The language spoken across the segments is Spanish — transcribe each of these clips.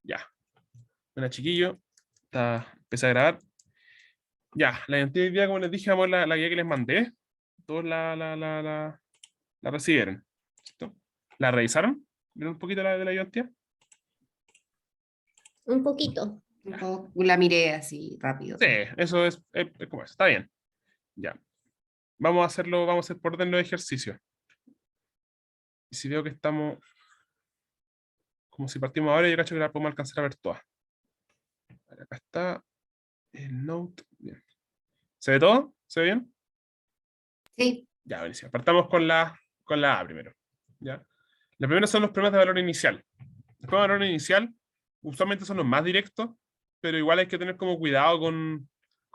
Ya. Bueno, chiquillo. Empecé a grabar. Ya, la identidad de hoy día, como les dije, vamos a ver la guía que les mandé. Todos la recibieron. ¿Cierto? ¿La revisaron? ¿Vieron un poquito de la identidad? Un poquito. Un poco, la miré así rápido. Sí, eso es como eso. Está bien. Ya. Vamos a hacer por orden los ejercicios. Y si veo que estamos como si partimos ahora, yo cacho que la podemos alcanzar a ver todas. Acá está el note. Bien. ¿Se ve todo? ¿Se ve bien? Sí. Ya, buenísimo. Partamos con la A primero. ¿Ya? La primera son los problemas de valor inicial. Los problemas de valor inicial usualmente son los más directos, pero igual hay que tener como cuidado con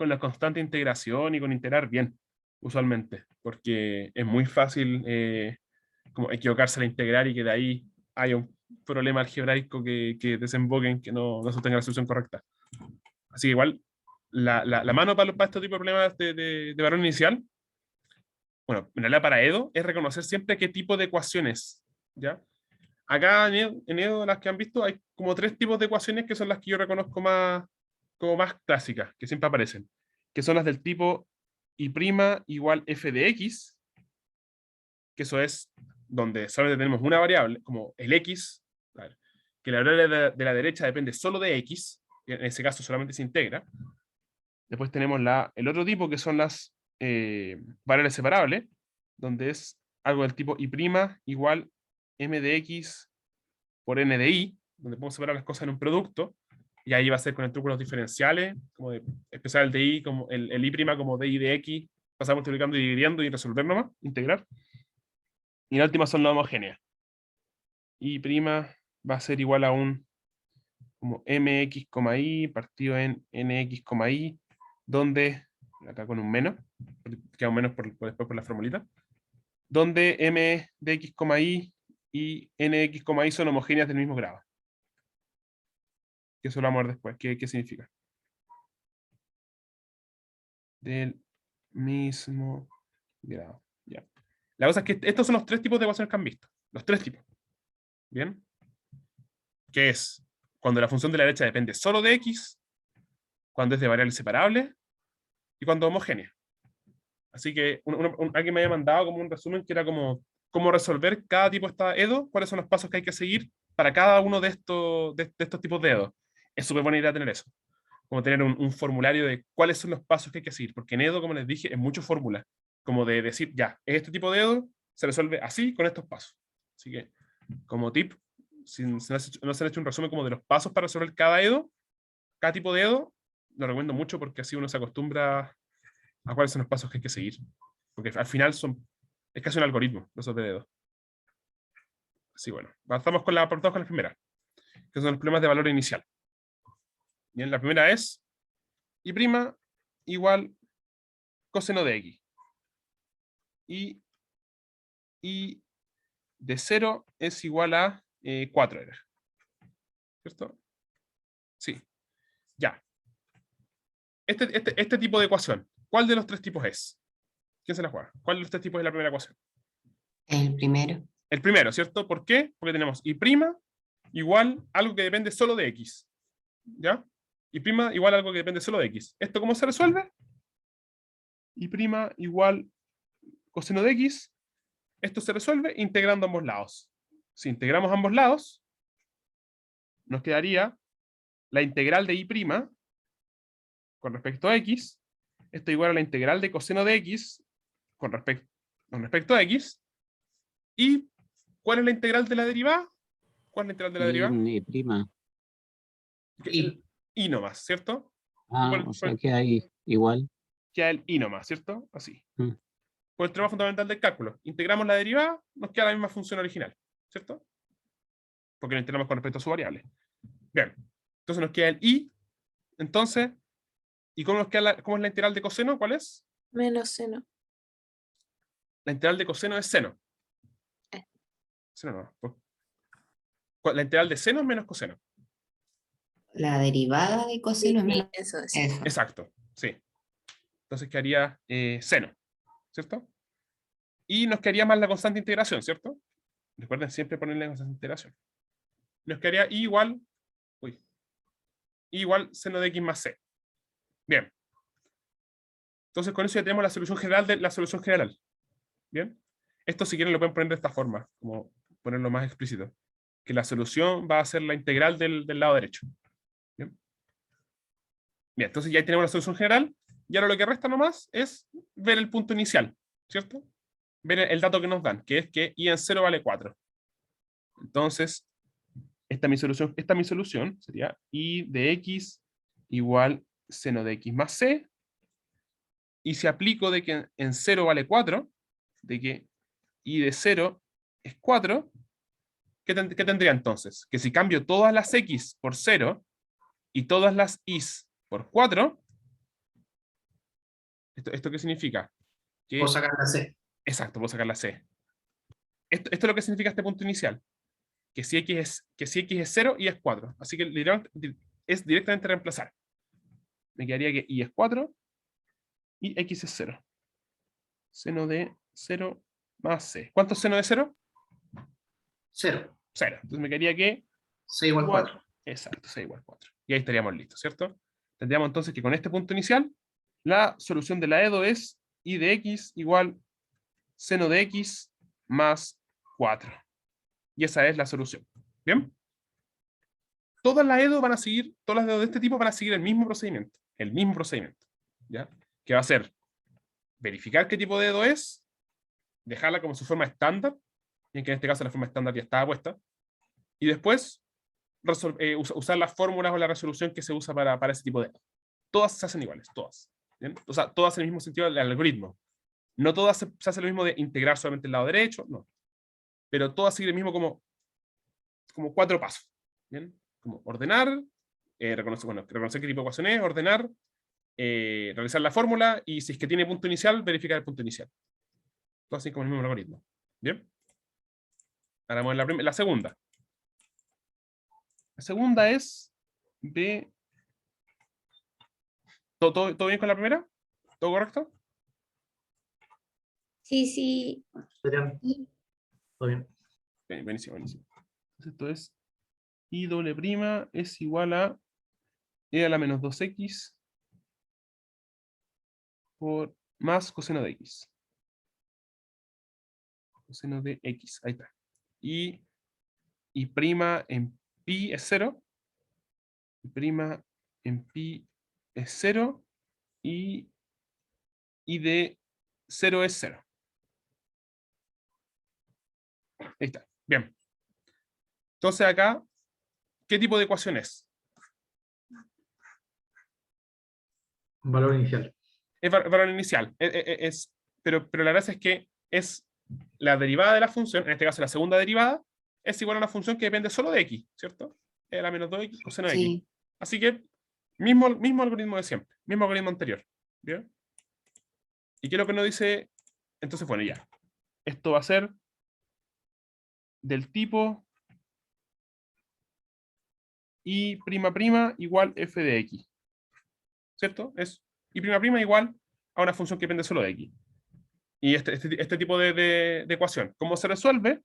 la constante integración y con integrar bien, usualmente, porque es muy fácil como equivocarse al integrar y que de ahí haya un problema algebraico que desemboque en que no se obtenga la solución correcta. Así que igual, la mano para este tipo de problemas de valor inicial, bueno, en realidad para Edo, es reconocer siempre qué tipo de ecuaciones, ¿ya? Acá en Edo, las que han visto, hay como tres tipos de ecuaciones que son las que yo reconozco como más clásicas, que siempre aparecen, que son las del tipo y' igual f de x, que eso es donde solamente tenemos una variable, como el x, que la variable de la derecha depende solo de x, en ese caso solamente se integra. Después tenemos el otro tipo, que son las variables separables, donde es algo del tipo y' igual m de x por n de y, donde podemos separar las cosas en un producto, y ahí va a ser con el truco de los diferenciales, como de empezar el de y, como el y' como de y de x, pasamos multiplicando y dividiendo y resolver nomás, integrar. Y la última son las homogéneas. Y' va a ser igual a un como mx, y partido en nx, y, donde, acá con un menos, queda un menos después por la formulita, donde m de x, y nx, y son homogéneas del mismo grado. Que eso lo vamos a ver después. ¿Qué significa? Del mismo grado. Ya. La cosa es que estos son los tres tipos de ecuaciones que han visto. Los tres tipos. ¿Bien? Que es cuando la función de la derecha depende solo de x, cuando es de variables separables y cuando es homogénea. Así que alguien me había mandado como un resumen que era como cómo resolver cada tipo de esta EDO, cuáles son los pasos que hay que seguir para cada uno de estos tipos de EDO. Es súper buena idea tener eso. Como tener un formulario de cuáles son los pasos que hay que seguir, porque en EDO, como les dije, es mucho fórmula, como de decir, ya, este tipo de EDO se resuelve así con estos pasos. Así que, como tip, si no se han hecho un resumen como de los pasos para resolver cada EDO, cada tipo de EDO, lo recomiendo mucho porque así uno se acostumbra a cuáles son los pasos que hay que seguir. Porque al final es casi un algoritmo resolver EDO. Así bueno, partamos con la primera, que son los problemas de valor inicial. Bien, la primera es y' igual coseno de x. Y de 0 es igual a 4, ¿era? ¿Cierto? Sí. Ya. Este tipo de ecuación, ¿cuál de los tres tipos es? ¿Quién se la juega? ¿Cuál de los tres tipos es la primera ecuación? El primero. El primero, ¿cierto? ¿Por qué? Porque tenemos y' igual algo que depende solo de x. ¿Ya? Y' igual algo que depende solo de x. ¿Esto cómo se resuelve? Y' igual coseno de x. Esto se resuelve integrando ambos lados. Si integramos ambos lados, nos quedaría la integral de y' con respecto a x. Esto es igual a la integral de coseno de x con respecto a x. ¿Y cuál es la integral de la derivada? ¿Cuál es la integral de la derivada? Y'. El y nomás, ¿cierto? O sea que hay igual. Queda el y nomás, ¿cierto? Así. Mm. Por el tema fundamental del cálculo. Integramos la derivada, nos queda la misma función original, ¿cierto? Porque lo integramos con respecto a su variable. Bien. Entonces nos queda el y. Entonces, ¿y cómo nos queda cómo es la integral de coseno? ¿Cuál es? Menos seno. La integral de coseno es seno. Seno no. La integral de seno es menos coseno. La derivada de coseno es menos. Eso es. Eso. Exacto, sí. Entonces quedaría seno, ¿cierto? Y nos quedaría más la constante integración, ¿cierto? Recuerden siempre ponerle la constante integración. Nos quedaría y igual, uy, igual seno de x más c. Bien. Entonces con eso ya tenemos la solución general de la solución general. Bien. Esto si quieren lo pueden poner de esta forma, como ponerlo más explícito. Que la solución va a ser la integral del lado derecho. Bien. Bien, entonces ya tenemos la solución general. Y ahora lo que resta nomás es ver el punto inicial, ¿cierto? Ver el dato que nos dan, que es que y en 0 vale 4. Entonces, esta es mi solución, sería y de x igual seno de x más c. Y si aplico de que en 0 vale 4, de que y de 0 es 4, ¿qué tendría entonces? Que si cambio todas las x por 0 y todas las y's por 4, ¿esto qué significa? Que, Puedo sacar la C. exacto, puedo sacar la c. Esto es lo que significa este punto inicial. Que si x es 0 y es 4. Así que es directamente reemplazar. Me quedaría que y es 4 y x es 0. Seno de 0 más c. ¿Cuánto es seno de 0? 0. 0. Entonces me quedaría que C igual 4. Exacto, c igual 4. Y ahí estaríamos listos, ¿cierto? Tendríamos entonces que con este punto inicial, la solución de la EDO es y de x igual seno de x más 4. Y esa es la solución. ¿Bien? Todas las EDO van a seguir, todas las EDO de este tipo van a seguir el mismo procedimiento. El mismo procedimiento. ¿Ya? Que va a ser verificar qué tipo de EDO es, dejarla como su forma estándar, y en que en este caso la forma estándar ya estaba puesta, y después usar las fórmulas o la resolución que se usa para ese tipo de EDO. Todas se hacen iguales, todas. ¿Bien? O sea, todas en el mismo sentido del algoritmo. No todas se hace lo mismo de integrar solamente el lado derecho, no. Pero todas siguen el mismo como 4 pasos. ¿Bien? Como ordenar, reconocer qué tipo de ecuación es, ordenar, realizar la fórmula, y si es que tiene punto inicial, verificar el punto inicial. Todo así como el mismo algoritmo. ¿Bien? Ahora vamos a la segunda. La segunda es de... ¿Todo bien con la primera? ¿Todo correcto? Sí, sí. Serían, todo bien. Bien, buenísimo, buenísimo. Entonces esto es y doble prima es igual a e a la menos 2x por más coseno de x. Coseno de x, ahí está. Y prima en pi es 0. Y prima en pi es 0. Y de 0 es 0. Ahí está. Bien. Entonces acá, ¿qué tipo de ecuación es? Valor inicial. Es valor inicial. Pero la gracia es que es la derivada de la función, en este caso la segunda derivada, es igual a una función que depende solo de x, ¿cierto? E a la menos 2x coseno de x. Sí. Así que, mismo algoritmo de siempre, mismo algoritmo anterior. ¿Bien? ¿Y qué es lo que nos dice? Entonces, bueno, ya. Esto va a ser del tipo y prima prima igual f de x. ¿Cierto? Es y prima prima igual a una función que depende solo de x. Y este tipo de ecuación, ¿cómo se resuelve?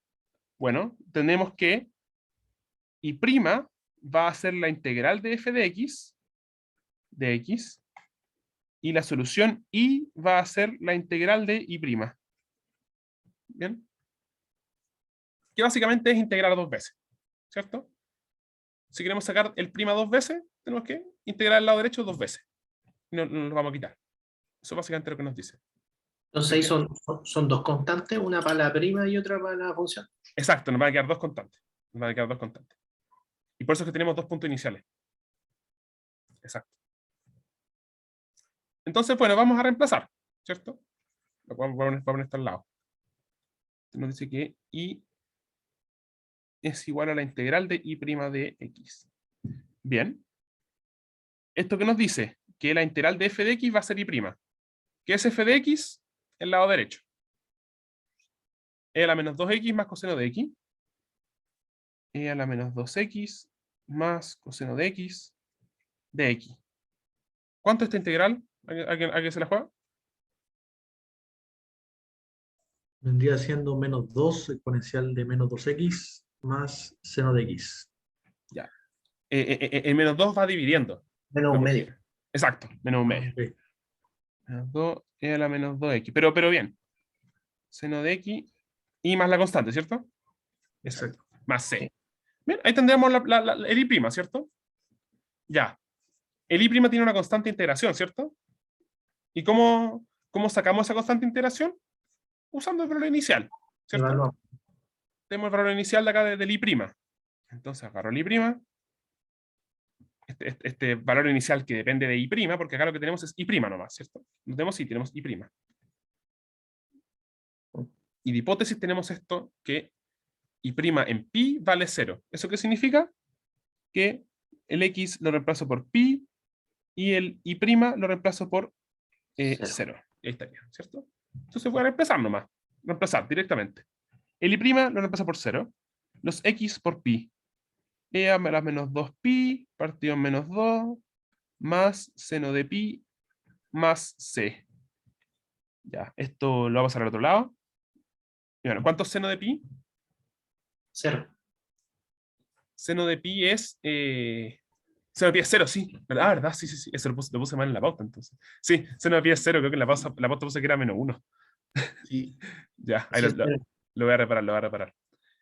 Bueno, tenemos que y prima va a ser la integral de f de x, y la solución y va a ser la integral de y prima. ¿Bien? Que básicamente es integrar 2 veces, ¿cierto? Si queremos sacar el prima 2 veces, tenemos que integrar el lado derecho 2 veces. Y no lo vamos a quitar. Eso es básicamente lo que nos dice. Entonces ahí son dos constantes, una para la prima y otra para la función. Exacto, nos van a quedar 2 constantes. Nos van a quedar 2 constantes. Y por eso es que tenemos 2 puntos iniciales. Exacto. Entonces, bueno, vamos a reemplazar, ¿cierto? Lo vamos a poner esto al lado. Nos dice que y es igual a la integral de y prima de x. Bien. ¿Esto qué nos dice? Que la integral de f de x va a ser y prima. ¿Qué es f de x? El lado derecho. E a la menos 2x más coseno de x. E a la menos 2x más coseno de x de x. ¿Cuánto es esta integral? ¿A qué se la juega? Vendría siendo menos 2 exponencial de menos 2x más seno de x. Ya. el menos 2 va dividiendo. Menos un medio. Exacto, menos un medio. Ok. Menos 2 e a la menos 2x. Pero bien. Seno de x y más la constante, ¿cierto? Exacto. Más c. Bien, ahí tendríamos el i', ¿cierto? Ya. El i' tiene una constante de integración, ¿cierto? ¿Y cómo sacamos esa constante de integración? Usando el valor inicial, ¿cierto? Evaluamos. Tenemos el valor inicial de acá del i'. Entonces agarro el i'. Este valor inicial que depende de i', porque acá lo que tenemos es i' nomás, ¿cierto? No tenemos i, tenemos i'. Y de hipótesis tenemos esto, que i' en pi vale 0. ¿Eso qué significa? Que el x lo reemplazo por pi y el i' lo reemplazo por 0. Ahí estaría, ¿cierto? Entonces voy a reemplazar nomás. Reemplazar directamente. El i' lo reemplazo por 0. Los x por pi. E a la menos 2pi partido en menos 2 más seno de pi más c. Ya, esto lo vamos a pasar al otro lado. Y bueno, ¿cuánto es seno de pi? 0. Seno de pi es... seno de pi es 0, sí. ¿Verdad? Sí. Eso lo puse mal en la pauta, entonces. Sí, seno de pi es 0. Creo que en la pauta puse que era menos 1. Sí. Ya, ahí Sí, lo voy a reparar.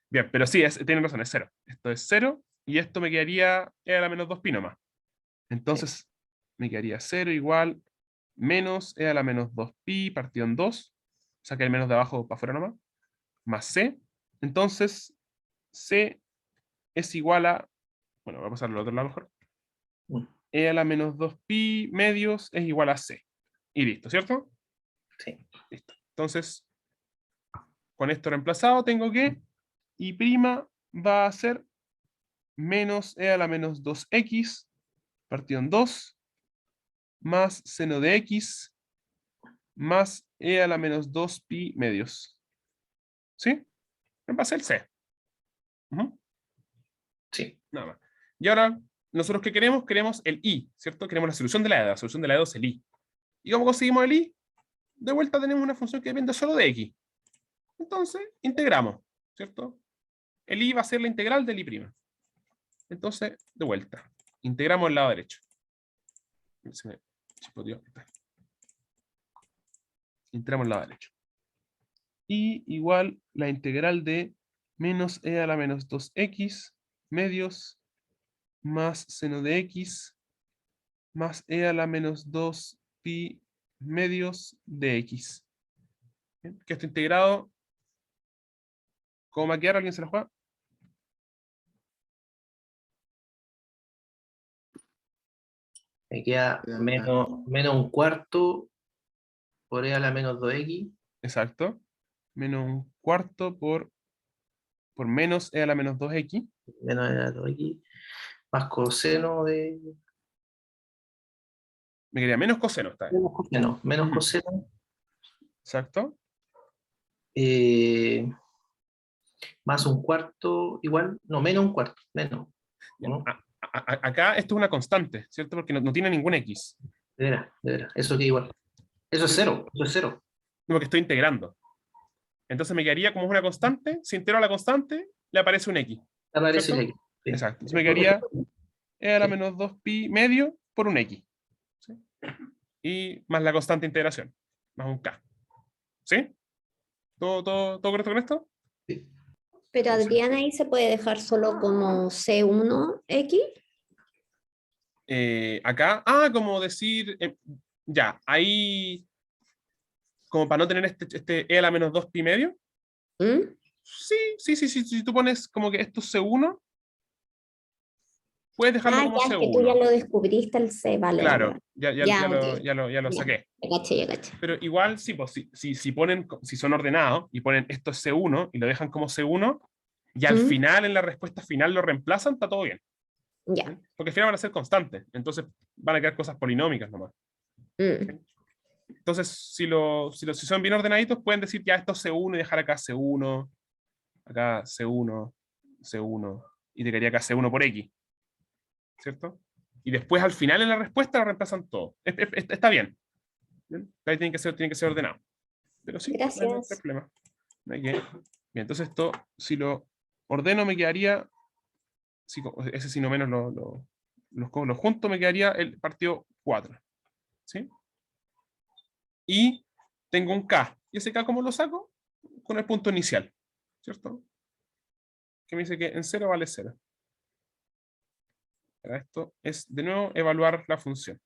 Bien, pero sí, tienen razón, es 0. Esto es 0 y esto me quedaría e a la menos 2pi nomás. Entonces, me quedaría 0 igual menos e a la menos 2pi partido en 2. Saca el menos de abajo para afuera nomás. Más c. Entonces, c es igual a... Bueno, voy a pasarlo al otro lado mejor. E a la menos 2pi medios es igual a c. Y listo, ¿cierto? Sí. Listo. Entonces, con esto reemplazado tengo que i' va a ser menos e a la menos 2x partido en 2 más seno de x más e a la menos 2pi medios. ¿Sí? Va a ser el c. Sí. Nada más. Y ahora, nosotros ¿qué queremos? Queremos el i, ¿cierto? Queremos la solución de la e. La solución de la e es el i. ¿Y cómo conseguimos el i? De vuelta tenemos una función que depende solo de x. Entonces, integramos, ¿cierto? El i va a ser la integral del i'. Entonces, de vuelta. Integramos el lado derecho. Se me chipoteó. Integramos el lado derecho. Y igual la integral de menos e a la menos 2x medios más seno de x más e a la menos 2pi medios de x. ¿Bien? Que esto integrado, ¿cómo va a quedar? ¿Alguien se la juega? Me queda menos un cuarto por e a la menos 2x. Exacto. Menos un cuarto por menos e a la menos 2x. Menos e a la 2x. Más coseno de... Me quedaría menos coseno esta vez. Menos coseno. Exacto. Más un cuarto igual. No, menos un cuarto. Menos. ¿No? Acá esto es una constante, ¿cierto? Porque no tiene ningún x. De veras. Eso que igual. Eso es 0. Eso es 0. No, porque estoy integrando. Entonces me quedaría como es una constante. Si integro a la constante, le aparece un x. Aparece el ¿cierto? x. Sí. Exacto. Entonces me quedaría e a la Sí. menos 2pi medio por un x. ¿Sí? Y más la constante de integración. Más un k. ¿Sí? ¿Todo correcto con esto? Sí. Pero Adrián, ahí se puede dejar solo como C1X. Acá, como decir, ya, ahí, como para no tener este e a la menos 2pi medio. ¿Mm? Sí, si tú pones como que esto es C1, puedes dejarlo como ya, es que tú ya C1. lo descubriste el C, vale. Claro, vale. ya ok. lo Ya, saqué. ya caché. Pero igual, sí, pues, si son ordenados y ponen esto es C1 y lo dejan como C1, y al final, en la respuesta final, lo reemplazan, está todo bien. Ya. Porque al final van a ser constantes, entonces van a quedar cosas polinómicas nomás. Entonces, si son bien ordenaditos, pueden decir ya esto es C1 y dejar acá C1, C1, y te quedaría acá C1 por X. ¿Cierto? Y después al final en la respuesta lo reemplazan todo. Está bien. ¿Bien? Ahí tiene que ser ordenado. Pero sí, Gracias. no hay problema. No hay que... Bien, entonces esto, si lo ordeno, me quedaría ese sino menos los junto, me quedaría el partido 4. ¿Sí? Y tengo un K. ¿Y ese K cómo lo saco? Con el punto inicial. ¿Cierto? Que me dice que en 0 vale 0. Para esto es, de nuevo, evaluar la función.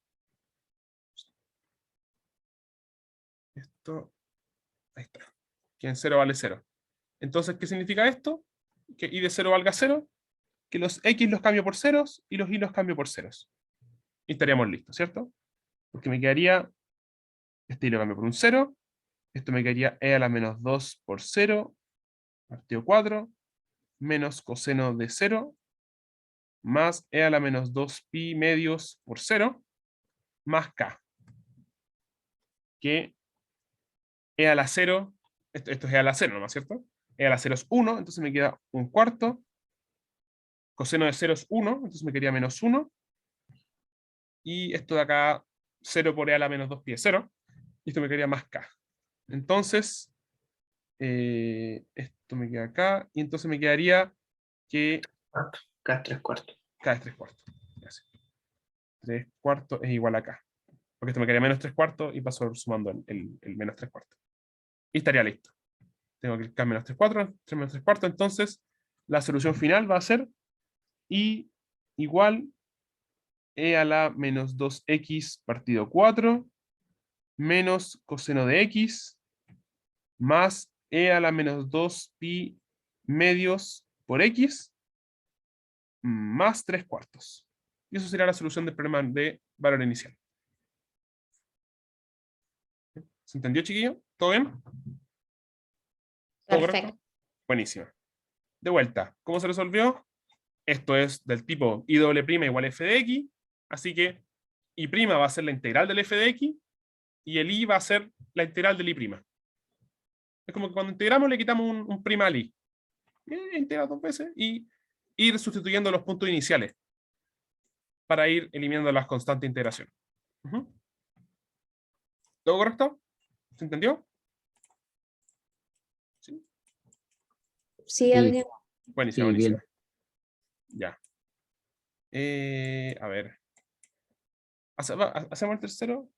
Esto, ahí está. Que en 0 vale 0. Entonces, ¿qué significa esto? Que y de 0 valga 0, que los X los cambio por ceros y los Y los cambio por ceros. Y estaríamos listos, ¿cierto? Porque me quedaría, este Y lo cambio por un 0, esto me quedaría E a la menos 2 por 0, partido 4, menos coseno de 0, más E a la menos 2 pi medios por 0, más K. Que E a la 0, esto es E a la 0 nomás, ¿cierto? E a la 0 es 1, entonces me queda un cuarto. Coseno de 0 es 1, entonces me quedaría menos 1. Y esto de acá, 0 por E a la menos 2 pi es 0. Y esto me quedaría más K. Entonces, esto me queda acá. Y entonces me quedaría que K es 3/4. K es 3/4. 3/4 es igual a K. Porque esto me quedaría menos 3/4 y paso sumando el menos 3/4. Y estaría listo. Tengo que K menos 3/4, 3 menos 3/4. Entonces, la solución final va a ser I igual E a la menos 2x partido 4 menos coseno de x más E a la menos 2 pi medios por x más 3/4. Y eso sería la solución del problema de valor inicial. ¿Se entendió, chiquillo? ¿Todo bien? ¿Todo Perfecto. correcto? Buenísimo. De vuelta, ¿cómo se resolvió? Esto es del tipo I doble prima igual f de x, así que I prima va a ser la integral del f de x y el I va a ser la integral del I prima. Es como que cuando integramos le quitamos un prima al I. Integra 2 veces y ir sustituyendo los puntos iniciales para ir eliminando las constantes de integración. ¿Todo correcto? ¿Se entendió? ¿Sí? Sí, Sí. alguien. Buenísimo, Sí, buenísimo. bien. Ya. A ver. ¿Hacemos el tercero?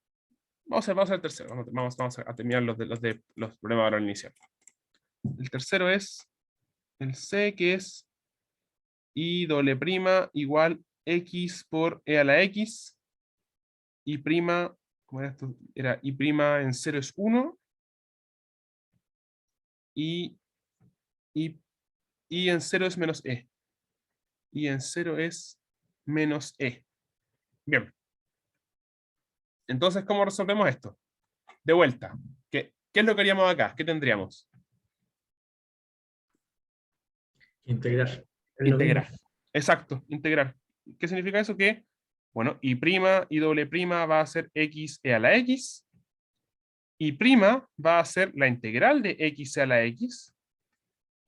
Vamos a hacer el tercero. Vamos a terminar los problemas de valor inicial. El tercero es el C, que es I doble prima igual X por E a la X. I prima, ¿cómo era esto? Era I prima en 0 es 1. Y en 0 es menos E. Y en 0 es menos E. Bien. Entonces, ¿cómo resolvemos esto? De vuelta. ¿Qué es lo que haríamos acá? ¿Qué tendríamos? Integrar. Es lo Integrar. mismo. Exacto, integrar. ¿Qué significa eso? Que, bueno, I prima, I doble prima va a ser X e a la X. I prima va a ser la integral de X e a la X.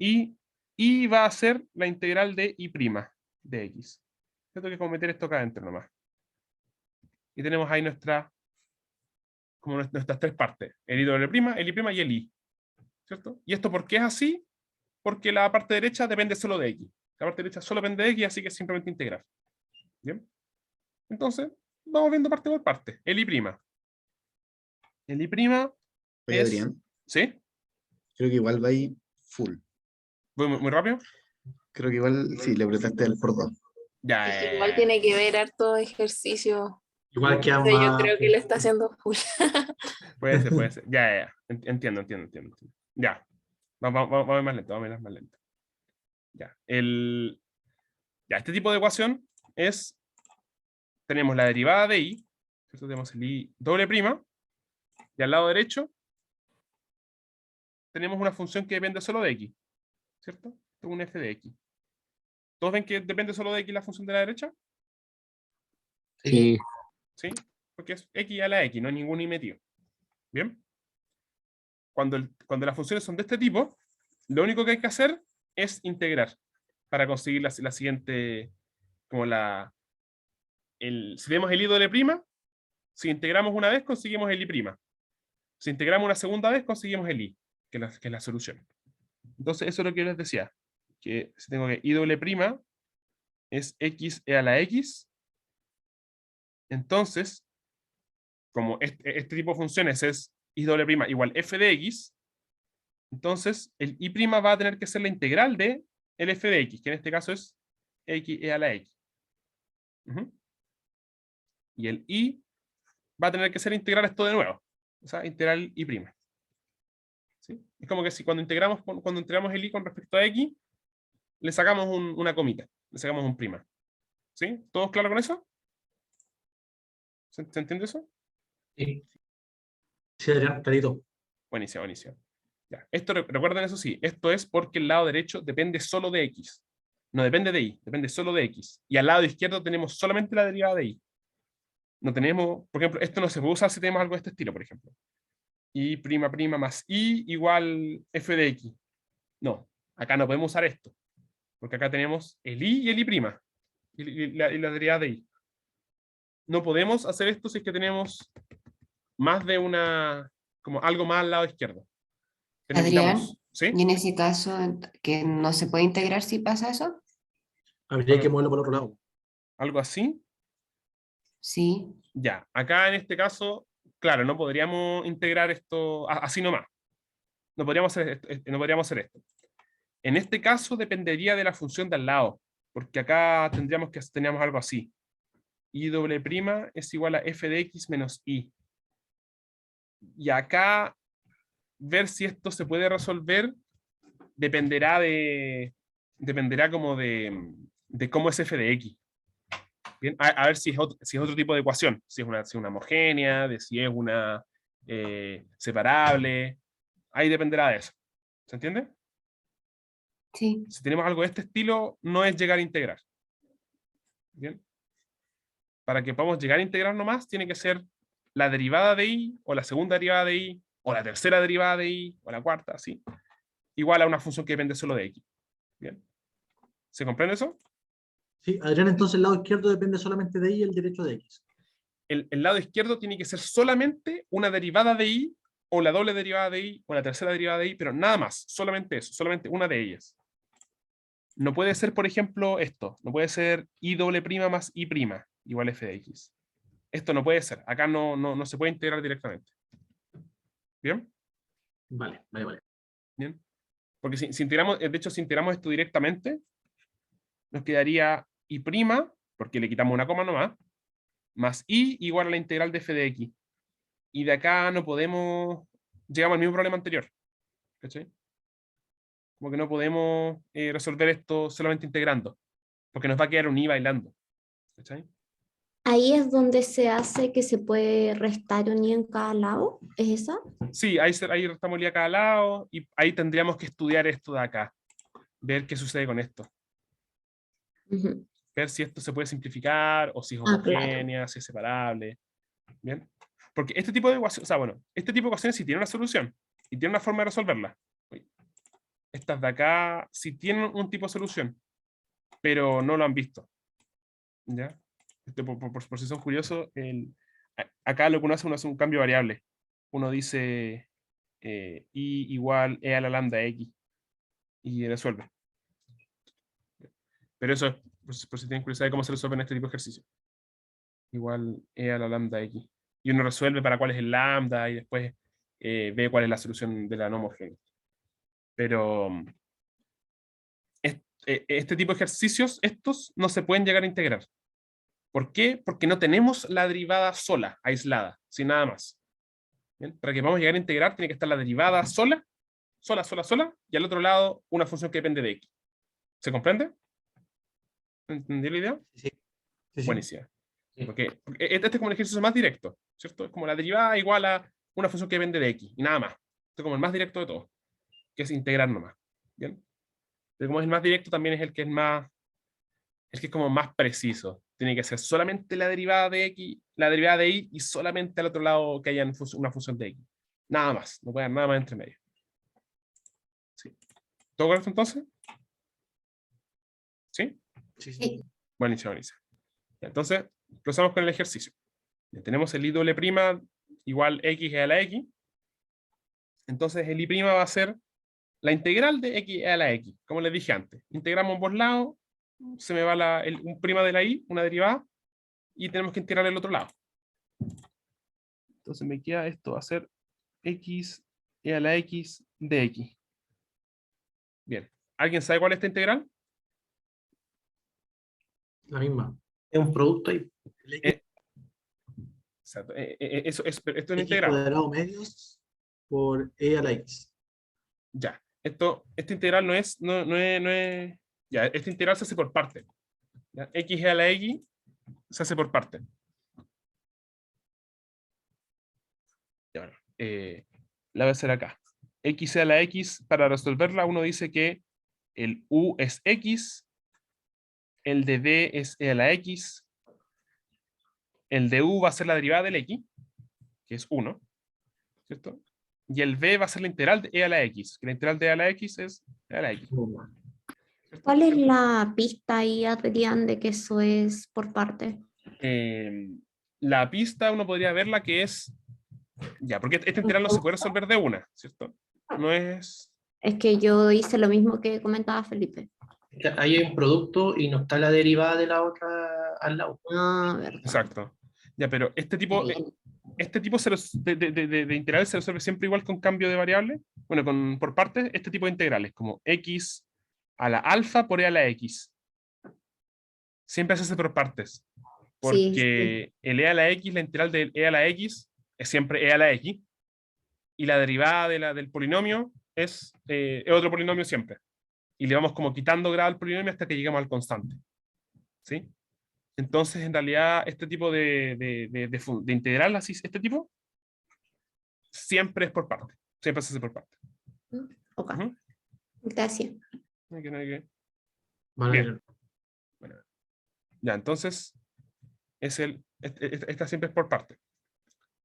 Y va a ser la integral de I prima de X. Yo tengo que meter esto acá adentro nomás. Y tenemos ahí como nuestras tres partes. El I doble prima, el I prima y el I. ¿Cierto? ¿Y esto por qué es así? Porque la parte derecha depende solo de X. La parte derecha solo depende de X, así que es simplemente integrar. ¿Bien? Entonces, vamos viendo parte por parte. El I prima. El I prima Oye, es... Adrián, ¿Sí? creo que igual va ahí full. ¿Voy muy rápido? Creo que igual sí, le apretaste el por dos. Ya, Es que igual tiene que ver harto ejercicio. Igual queda Pero yo más. creo que lo está haciendo full. Puede ser, puede ser. Ya. Entiendo. Ya. Vamos a ver más lento, vamos a ver más lento. Ya. Este tipo de ecuación es... Tenemos la derivada de I, ¿cierto? Tenemos el I doble prima, y al lado derecho tenemos una función que depende solo de X, ¿cierto? Esto es un f de X. ¿Todos ven que depende solo de X la función de la derecha? Sí, ¿Sí? Porque es X a la X, no hay ningún I metido. ¿Bien? Cuando las funciones son de este tipo, lo único que hay que hacer es integrar para conseguir la siguiente, como si tenemos el I doble prima, si integramos una vez, conseguimos el I prima. Si integramos una segunda vez, conseguimos el I, que es la solución. Entonces, eso es lo que yo les decía, que si tengo que I doble prima es x e a la x. Entonces, como este tipo de funciones es y doble prima igual f de x, entonces el y' va a tener que ser la integral de el f de x, que en este caso es x e a la x. Y el y va a tener que ser integrar esto de nuevo. O sea, integral y'. ¿Sí? Es como que si cuando integramos el y con respecto a x, le sacamos una comita, le sacamos un prima. ¿Sí? ¿Todos claros con eso? ¿Se entiende eso? Sí, sí, Adrián, clarito. Buenísimo, buenísimo. Ya. Esto, recuerden eso sí, esto es porque el lado derecho depende solo de x. No depende de y, depende solo de x. Y al lado izquierdo tenemos solamente la derivada de y. No tenemos, por ejemplo, esto no se puede usar si tenemos algo de este estilo, por ejemplo. Y' más y igual f de x. No, acá no podemos usar esto. Porque acá tenemos el y y el y'. Y la derivada de y. No podemos hacer esto si es que tenemos más de una, como algo más al lado izquierdo. Adrián, ¿sí? y en ese caso, que no se puede integrar si pasa eso, Habría que moverlo por el otro lado. Algo así. sí. Ya, acá en este caso, claro, no podríamos integrar esto así nomás. No podríamos hacer esto. En este caso dependería de la función de al lado, porque acá teníamos algo así. Y doble prima es igual a f de x menos y. Y acá, ver si esto se puede resolver dependerá como de cómo es f de x. Bien, a ver si es otro tipo de ecuación, si es una homogénea, de si es una separable, ahí dependerá de eso. ¿Se entiende? Sí. Si tenemos algo de este estilo, no es llegar a integrar. Bien. Para que podamos llegar a integrar nomás, tiene que ser la derivada de y, o la segunda derivada de y, o la tercera derivada de y, o la cuarta, así, igual a una función que depende solo de x. Bien. ¿Se comprende eso? Sí, Adrián, entonces el lado izquierdo depende solamente de y y el derecho de x. El lado izquierdo tiene que ser solamente una derivada de y, o la doble derivada de y, o la tercera derivada de y, pero nada más, solamente eso, solamente una de ellas. No puede ser, por ejemplo, esto, no puede ser y doble prima más y prima, igual f de x. Esto no puede ser, acá no se puede integrar directamente. ¿Bien? Vale. Bien. Porque si integramos, de hecho, si integramos esto directamente, nos quedaría y prima, porque le quitamos una coma nomás, más y igual a la integral de f de x. Y de acá no podemos, llegamos al mismo problema anterior. ¿Cachai? Como que no podemos resolver esto solamente integrando, porque nos va a quedar un i bailando. ¿Cachai? Ahí es donde se hace que se puede restar un i en cada lado, ¿es esa? Sí, ahí restamos el i a cada lado, y ahí tendríamos que estudiar esto de acá, ver qué sucede con esto. Ujú. Ver si esto se puede simplificar, o si es Claro. homogénea, si es separable. ¿Bien? Porque este tipo de ecuaciones, o sea, bueno, este tipo de ecuaciones sí tiene una solución, y tiene una forma de resolverla. Estas de acá sí tienen un tipo de solución, pero no lo han visto. ¿Ya? Por si son curiosos, acá lo que uno hace un cambio variable. Uno dice y igual e a la lambda x y resuelve. Pero eso es por si tienen curiosidad de cómo se resuelve en este tipo de ejercicio. Igual e a la lambda x. Y uno resuelve para cuál es el lambda y después ve cuál es la solución de la no homogénea. Pero este tipo de ejercicios, estos no se pueden llegar a integrar. ¿Por qué? Porque no tenemos la derivada sola, aislada, sin nada más. ¿Bien? Para que podamos llegar a integrar, tiene que estar la derivada sola, y al otro lado una función que depende de x. ¿Se comprende? ¿Entendí la idea? Sí. Buenísimo. Sí. Porque este es como un ejercicio más directo, ¿cierto? Es como la derivada igual a una función que depende de x, y nada más. Esto es como el más directo de todo, que es integrar nomás. ¿Bien? Pero como es el más directo, también es el que es como más preciso. Tiene que ser solamente la derivada de x, la derivada de y solamente al otro lado que haya una función de x. Nada más, no puede haber nada más entre medio. ¿Sí? ¿Todo correcto entonces? ¿Sí? Sí. Buenísimo. Entonces, empezamos con el ejercicio. Ya tenemos el i doble prima igual x a la x. Entonces el i' va a ser la integral de x a la x, como les dije antes. Integramos ambos lados se me va un prima de la y, una derivada, y tenemos que integrar el otro lado. Entonces me queda esto, va a ser x e a la x de x. Bien. ¿Alguien sabe cuál es esta integral? La misma. Es un producto ahí. El X, Exacto. Esto es una X integral. cuadrado medios por E a la X. Ya. Esta integral no es. Ya, esta integral se hace por parte. ¿Ya? X a la x se hace por parte. Ya, bueno, la voy a hacer acá. X a la x, para resolverla, uno dice que el u es x, el de b es e a la x, el de u va a ser la derivada del x, que es 1, ¿cierto? Y el b va a ser la integral de e a la x, que la integral de e a la x es e a la x. ¿Cuál es la pista ahí, Adrián, de que eso es por parte? La pista uno podría verla que es. Ya, porque esta integral no se puede resolver de una, ¿cierto? No es. Es que yo hice lo mismo que comentaba Felipe. Ahí hay un producto y no está la derivada de la otra al lado. Ah, verdad. Exacto. Ya, pero este tipo Bien. de integral se resuelve siempre igual con cambio de variable. Bueno, por partes, este tipo de integrales, como x a la alfa por e a la x. Siempre se hace por partes. Porque el e a la x, la integral de e a la x, es siempre e a la x. Y la derivada del polinomio es otro polinomio siempre. Y le vamos como quitando grado al polinomio hasta que llegamos al constante. ¿Sí? Entonces, en realidad, este tipo de integral, así, este tipo, siempre es por parte. Siempre se hace por parte. Ok. Ujú. Gracias. No hay que- Vale. Bien. Bueno, ya, entonces, esta siempre es por parte.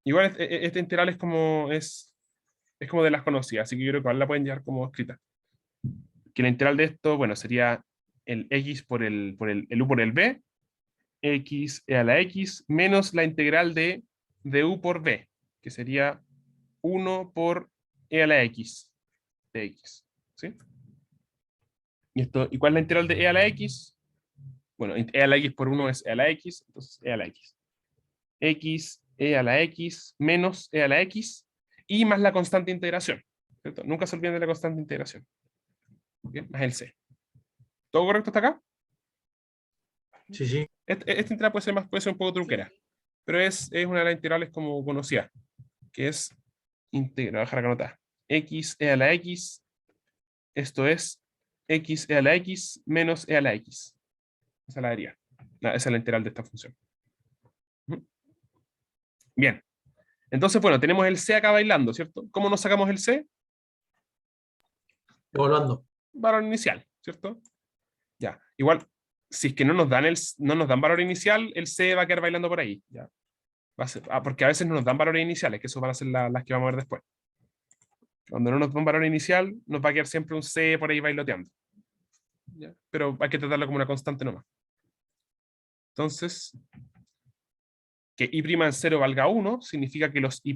Igual, esta integral es como de las conocidas, así que yo creo que ahora la pueden llevar como escrita. Que la integral de esto, bueno, sería el x por el u por el b, x e a la x, menos la integral de u por b, que sería 1 por e a la x de x. ¿Sí? ¿Y cuál es la integral de e a la x? Bueno, e a la x por 1 es e a la x, entonces e a la x. X e a la x menos e a la x y más la constante de integración. ¿Cierto? Nunca se olviden de la constante de integración. Bien, más el c. ¿Todo correcto hasta acá? Sí, sí. Esta integral puede ser un poco truquera, pero es una de las integrales como conocida, que es integral, dejar acá anotar, x e a la x, esto es x e a la x menos e a la x. Esa es la deriva. Esa es la integral de esta función. Bien. Entonces, bueno, tenemos el c acá bailando, ¿cierto? ¿Cómo nos sacamos el c? Evaluando. Valor inicial, ¿cierto? Ya. Igual, si es que no nos dan valor inicial, el c va a quedar bailando por ahí. ¿Ya? Va a ser, porque a veces no nos dan valores iniciales, que eso van a ser las que vamos a ver después. Cuando no nos dan valor inicial, nos va a quedar siempre un c por ahí bailoteando. ¿Ya? Pero hay que tratarlo como una constante nomás. Entonces, que y' en 0 valga 1, significa que los y'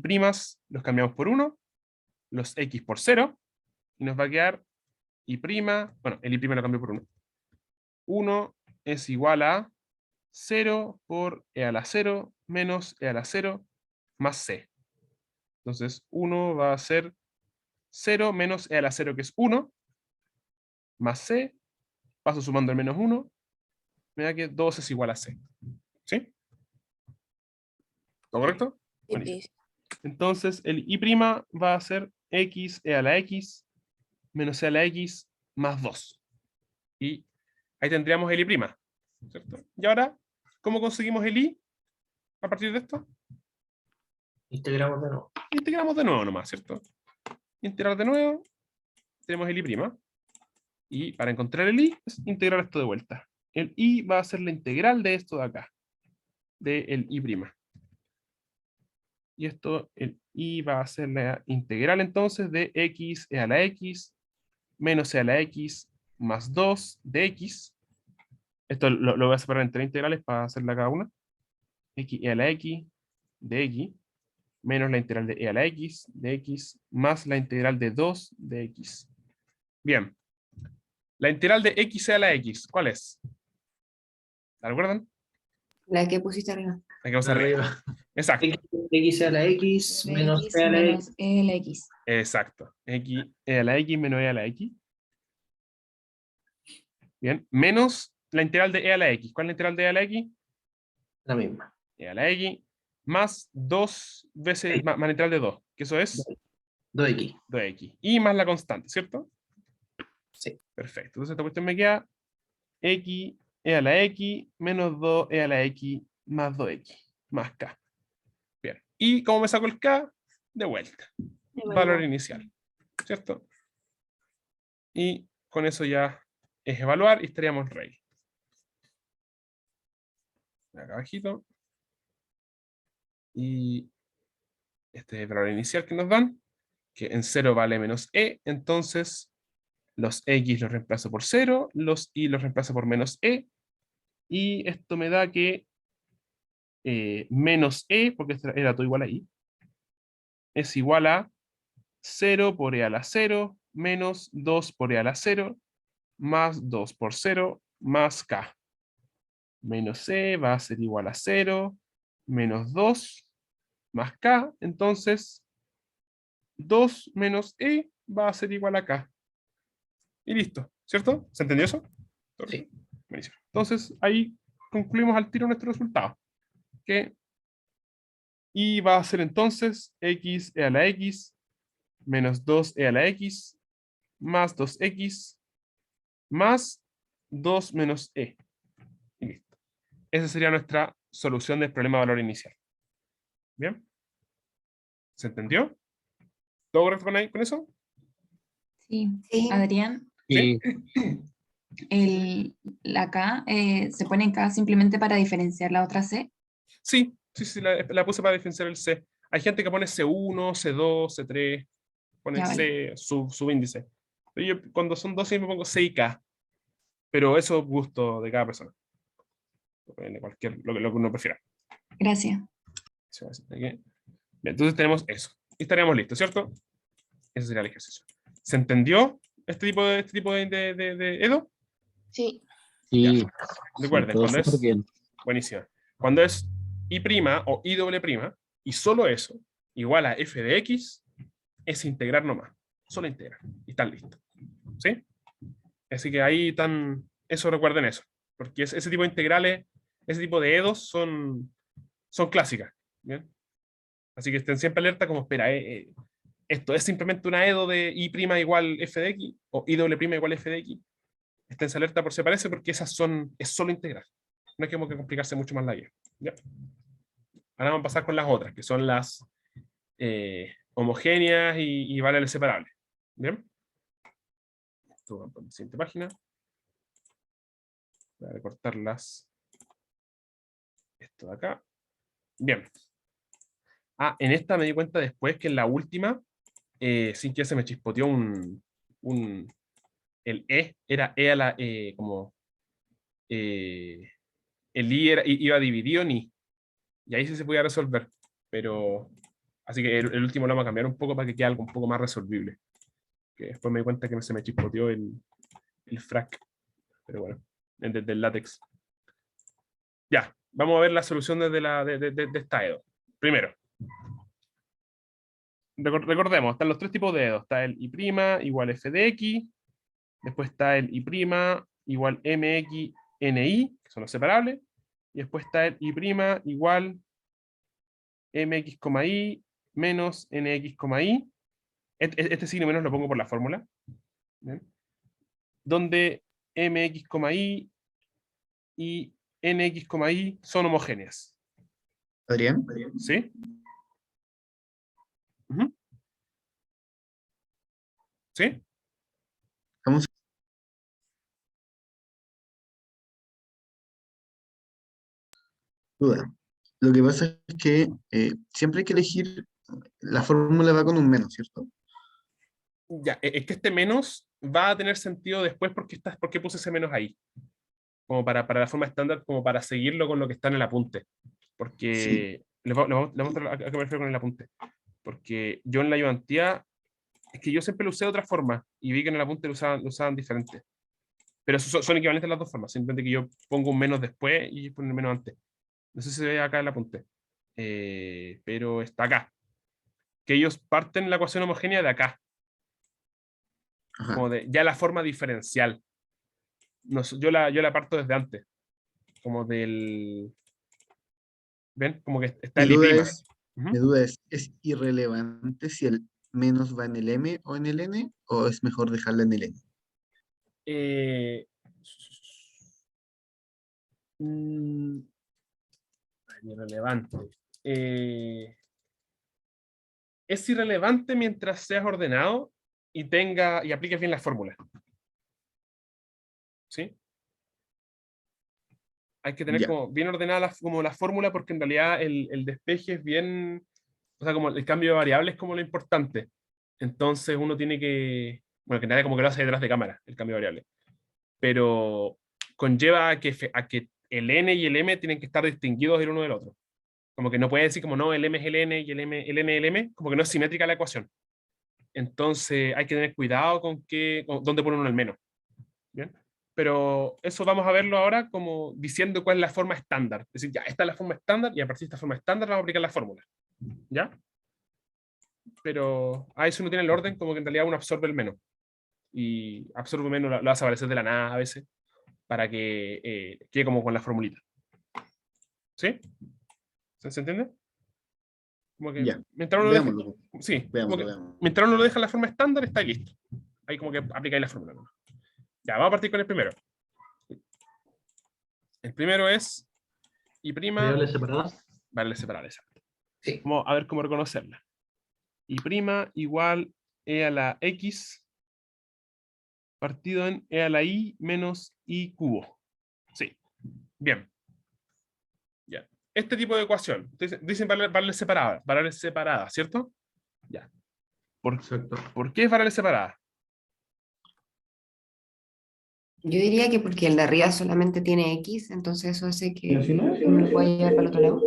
los cambiamos por 1, los x por 0, y nos va a quedar y', bueno, el y' lo cambio por 1. 1 es igual a 0 por e a la 0 menos e a la 0 más c. Entonces 1 va a ser 0 menos e a la 0, que es 1, más c, paso sumando el menos 1, me da que 2 es igual a c. ¿Sí? ¿Todo correcto? Buenísimo. Entonces el y' va a ser x e a la x menos e a la x más 2. Y ahí tendríamos el y', ¿cierto? Y ahora, ¿cómo conseguimos el y a partir de esto? Integramos de nuevo. Integramos de nuevo nomás, ¿cierto? Integrar de nuevo, tenemos el y'. Y para encontrar el y, es integrar esto de vuelta. El y va a ser la integral de esto de acá, del y'. Y esto, el y va a ser la integral entonces de x e a la x menos e a la x más 2 de x. Esto lo voy a separar en 3 integrales para hacerla cada una. X e a la x de x menos la integral de e a la x de x más la integral de 2 de x. Bien. La integral de x e a la x, ¿cuál es? ¿La recuerdan? La que pusiste arriba. La que vamos arriba. Arriba. Exacto. X a la X menos X P a la X. menos E a la X. Exacto. X, E a la X menos E a la X. Bien. Menos la integral de E a la X. ¿Cuál es la integral de E a la X? La misma. E a la X más 2 veces, más la integral de 2, que eso es 2X. 2x. Y más la constante, ¿cierto? Sí. Perfecto. Entonces esta cuestión me queda x e a la x menos 2e a la x más 2x más k. Bien. Y como me saco el k, de vuelta. Valor inicial. ¿Cierto? Y con eso ya es evaluar y estaríamos ready. Acá abajito. Y este es el valor inicial que nos dan, que en 0 vale menos e, entonces los x los reemplazo por 0, los y los reemplazo por menos e, y esto me da que menos e, porque esto era todo igual a i, es igual a 0 por e a la 0, menos 2 por e a la 0, más 2 por 0, más k. Menos e va a ser igual a 0, menos 2, más k, entonces 2 menos e va a ser igual a k. Y listo, ¿cierto? ¿Se entendió eso? Sí. Buenísimo. Entonces, ahí concluimos al tiro nuestro resultado. Que y va a ser entonces x e a la x menos 2e a la x más 2x más 2 menos e. Y listo. Esa sería nuestra solución del problema de valor inicial. ¿Bien? ¿Se entendió? ¿Todo correcto con eso? Sí. Sí. Adrián, Y la K se pone en K simplemente para diferenciar la otra C. Sí, la puse para diferenciar el C. Hay gente que pone C1, C2, C3, pone Ya, C, subíndice. Pero yo cuando son dos siempre pongo C y K. Pero eso es gusto de cada persona. Depende de lo que uno prefiera. Gracias. Bien, entonces tenemos eso. Y estaríamos listos, ¿cierto? Ese sería el ejercicio. ¿Se entendió este tipo de Edo? Sí. sí, Recuerden, todo cuando súper es... bien. Buenísimo. Cuando es I' o I doble prima, y solo eso, igual a f de x, es integrar nomás. Solo integrar. Y están listos. ¿Sí? Así que ahí están... Eso, recuerden eso. Porque ese tipo de integrales, ese tipo de edos son clásicas. ¿Bien? Así que estén siempre alerta como, espera, esto es simplemente una edo de I' igual f de x, o I doble prima igual f de x. Estén alerta por si aparece, porque esas es solo integral. No hay que complicarse mucho más la vida. ¿Ya? Ahora vamos a pasar con las otras, que son las homogéneas y variables separables. ¿Bien? Esto va por la siguiente página. Voy a recortarlas. Esto de acá. Bien. En esta me di cuenta después que en la última, sin que se me chispoteó el E, era E a la, como, el I iba dividido en I. Y ahí sí se podía resolver. Pero, así que el último lo vamos a cambiar un poco para que quede algo un poco más resolvible. Que después me di cuenta que se me chispoteó el frac. Pero bueno, desde el látex. Ya, vamos a ver la solución desde esta EDO. Primero, recordemos, están los tres tipos de EDO. Está el I' igual f de x. Después está el I' igual mx ni, que son los separables. Y después está el I' igual mx, i menos nx, i. Este signo menos lo pongo por la fórmula. ¿Bien? Donde mx, i y nx, i son homogéneas. Adrián, ¿Sí? Ujú. ¿Sí? vamos. Duda. Lo que pasa es que siempre hay que elegir, la fórmula va con un menos, ¿cierto? Ya, es que este menos va a tener sentido después porque puse ese menos ahí. Como para la forma estándar, como para seguirlo con lo que está en el apunte. Porque les voy a mostrar a qué me refiero con el apunte. Porque yo en la ayudantía, es que yo siempre lo usé de otra forma y vi que en el apunte lo usaban diferente. Pero son equivalentes las dos formas, simplemente que yo pongo un menos después y pongo un menos antes. No sé si se ve acá en el apunte. Pero está acá. Que ellos parten la ecuación homogénea de acá. Ajá. Como de ya la forma diferencial. Yo la parto desde antes. Como del... ¿Ven? Como que está el Mi duda I'. es, Ujú. mi duda ¿es irrelevante si el menos va en el M o en el N? ¿O es mejor dejarla en el N? Mm, irrelevante. Es irrelevante mientras seas ordenado y apliques bien la fórmula. ¿Sí? Hay que tener Ya. como bien ordenada como la fórmula, porque en realidad el despeje es bien, o sea, como el cambio de variables es como lo importante. Entonces uno tiene que, bueno, que nadie como que lo hace detrás de cámara, el cambio de variables. Pero conlleva a que el n y el m tienen que estar distinguidos el uno del otro. Como que no puede decir como no, el m es el n y el n es el m, como que no es simétrica la ecuación. Entonces hay que tener cuidado con dónde poner uno el menos. ¿Bien? Pero eso vamos a verlo ahora como diciendo cuál es la forma estándar. Es decir, ya, esta es la forma estándar y a partir de esta forma estándar vamos a aplicar la fórmula. ¿Ya? Pero a eso no tiene el orden, como que en realidad uno absorbe el menos. Y absorbe menos, lo hace aparecer de la nada a veces, para que quede como con la formulita. ¿Sí? ¿Se entiende? Como que Ya. mientras uno Veámoslo. sí, como Veámoslo, que veámoslo. mientras uno lo deja en la forma estándar, está ahí listo. Ahí como que aplicáis la fórmula. Ya, vamos a partir con el primero. El primero es I'. Variables separadas. Variables separadas. Sí. Vamos a ver cómo reconocerla. I' igual e a la x partido en e a la i menos i cubo. Sí. Bien. Ya. Este tipo de ecuación. Dicen variables separadas, ¿cierto? Ya. Exacto. ¿Por qué es variables separadas? Yo diría que porque el de arriba solamente tiene X, entonces eso hace que uno lo pueda llevar para el otro lado.